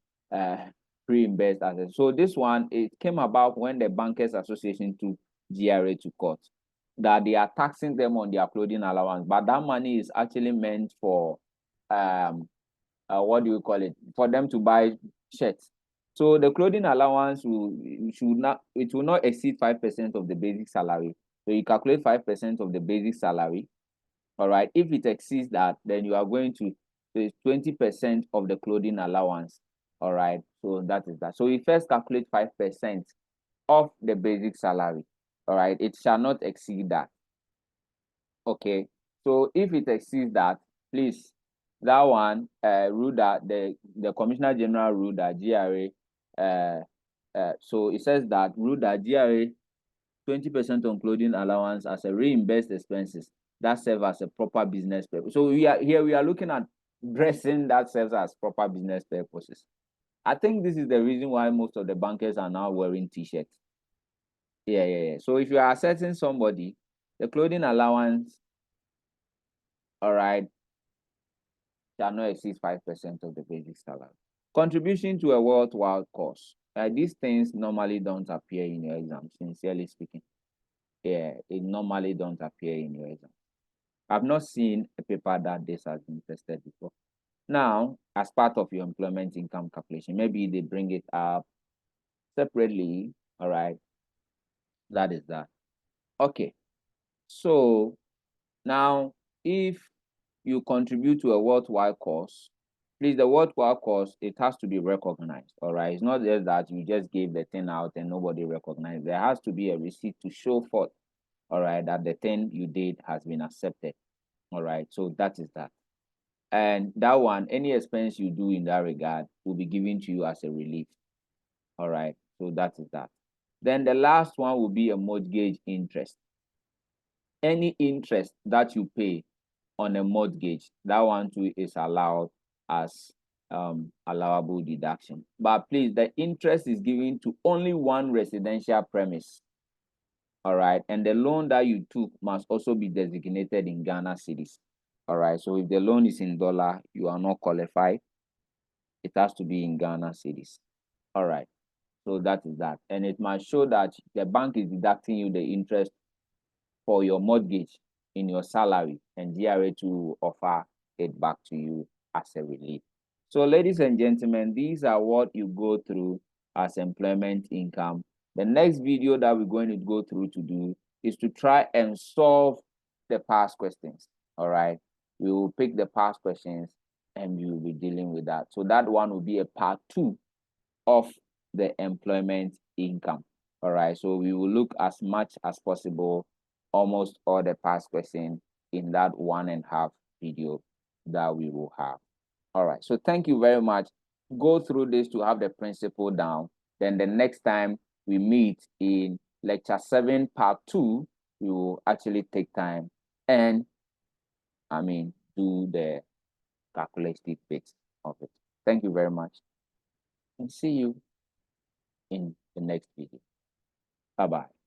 reimbursed as a, so this one, it came about when the Bankers Association took GRA to court, that they are taxing them on their clothing allowance, but that money is actually meant for what do you call it, for them to buy shirts. So the clothing allowance will not exceed 5% of the basic salary. So you calculate 5% of the basic salary. All right. If it exceeds that, then you are going to, so 20% of the clothing allowance. All right. So that is that. So we first calculate 5% of the basic salary. All right. It shall not exceed that. Okay. So if it exceeds that, please, that one rule that the Commissioner General ruled that GRA, so it says that rule that GRA 20% on clothing allowance as a reimbursed expenses that serve as a proper business purpose. So we are looking at dressing that serves as proper business purposes. I think this is the reason why most of the bankers are now wearing t-shirts. Yeah. So if you are assessing somebody, the clothing allowance, all right, shall not exceed 5% of the basic salary. Contribution to a worthwhile cause. These things normally don't appear in your exam, sincerely speaking. Yeah, it normally don't appear in your exam. I've not seen a paper that this has been tested before. Now, as part of your employment income calculation, maybe they bring it up separately. All right, that is that. Okay, so now if you contribute to a worthwhile cause, please, the worthwhile cause, it has to be recognized. All right, it's not just that you just gave the thing out and nobody recognized. There has to be a receipt to show forth, all right, that the thing you did has been accepted. All right, so that is that. And that one, any expense you do in that regard will be given to you as a relief. All right, so that is that. Then the last one will be a mortgage interest. Any interest that you pay on a mortgage, that one too is allowed as allowable deduction. But please, the interest is given to only one residential premise. All right, and the loan that you took must also be designated in Ghana cedis. All right, so if the loan is in dollar, you are not qualified. It has to be in Ghana cedis. All right, so that is that. And it must show that the bank is deducting you the interest for your mortgage in your salary, and GRA to offer it back to you as a relief. So ladies and gentlemen, these are what you go through as employment income. The next video that we're going to go through to do is to try and solve the past questions. All right, we will pick the past questions and we will be dealing with that. So that one will be a part 2 of the employment income. All right, so we will look as much as possible, almost all the past questions in that 1.5 video that we will have. All right, so thank you very much. Go through this to have the principle down. Then the next time we meet in lecture 7 part 2, we will actually take time and do the calculative bits of it. Thank you very much and see you in the next video. Bye-bye.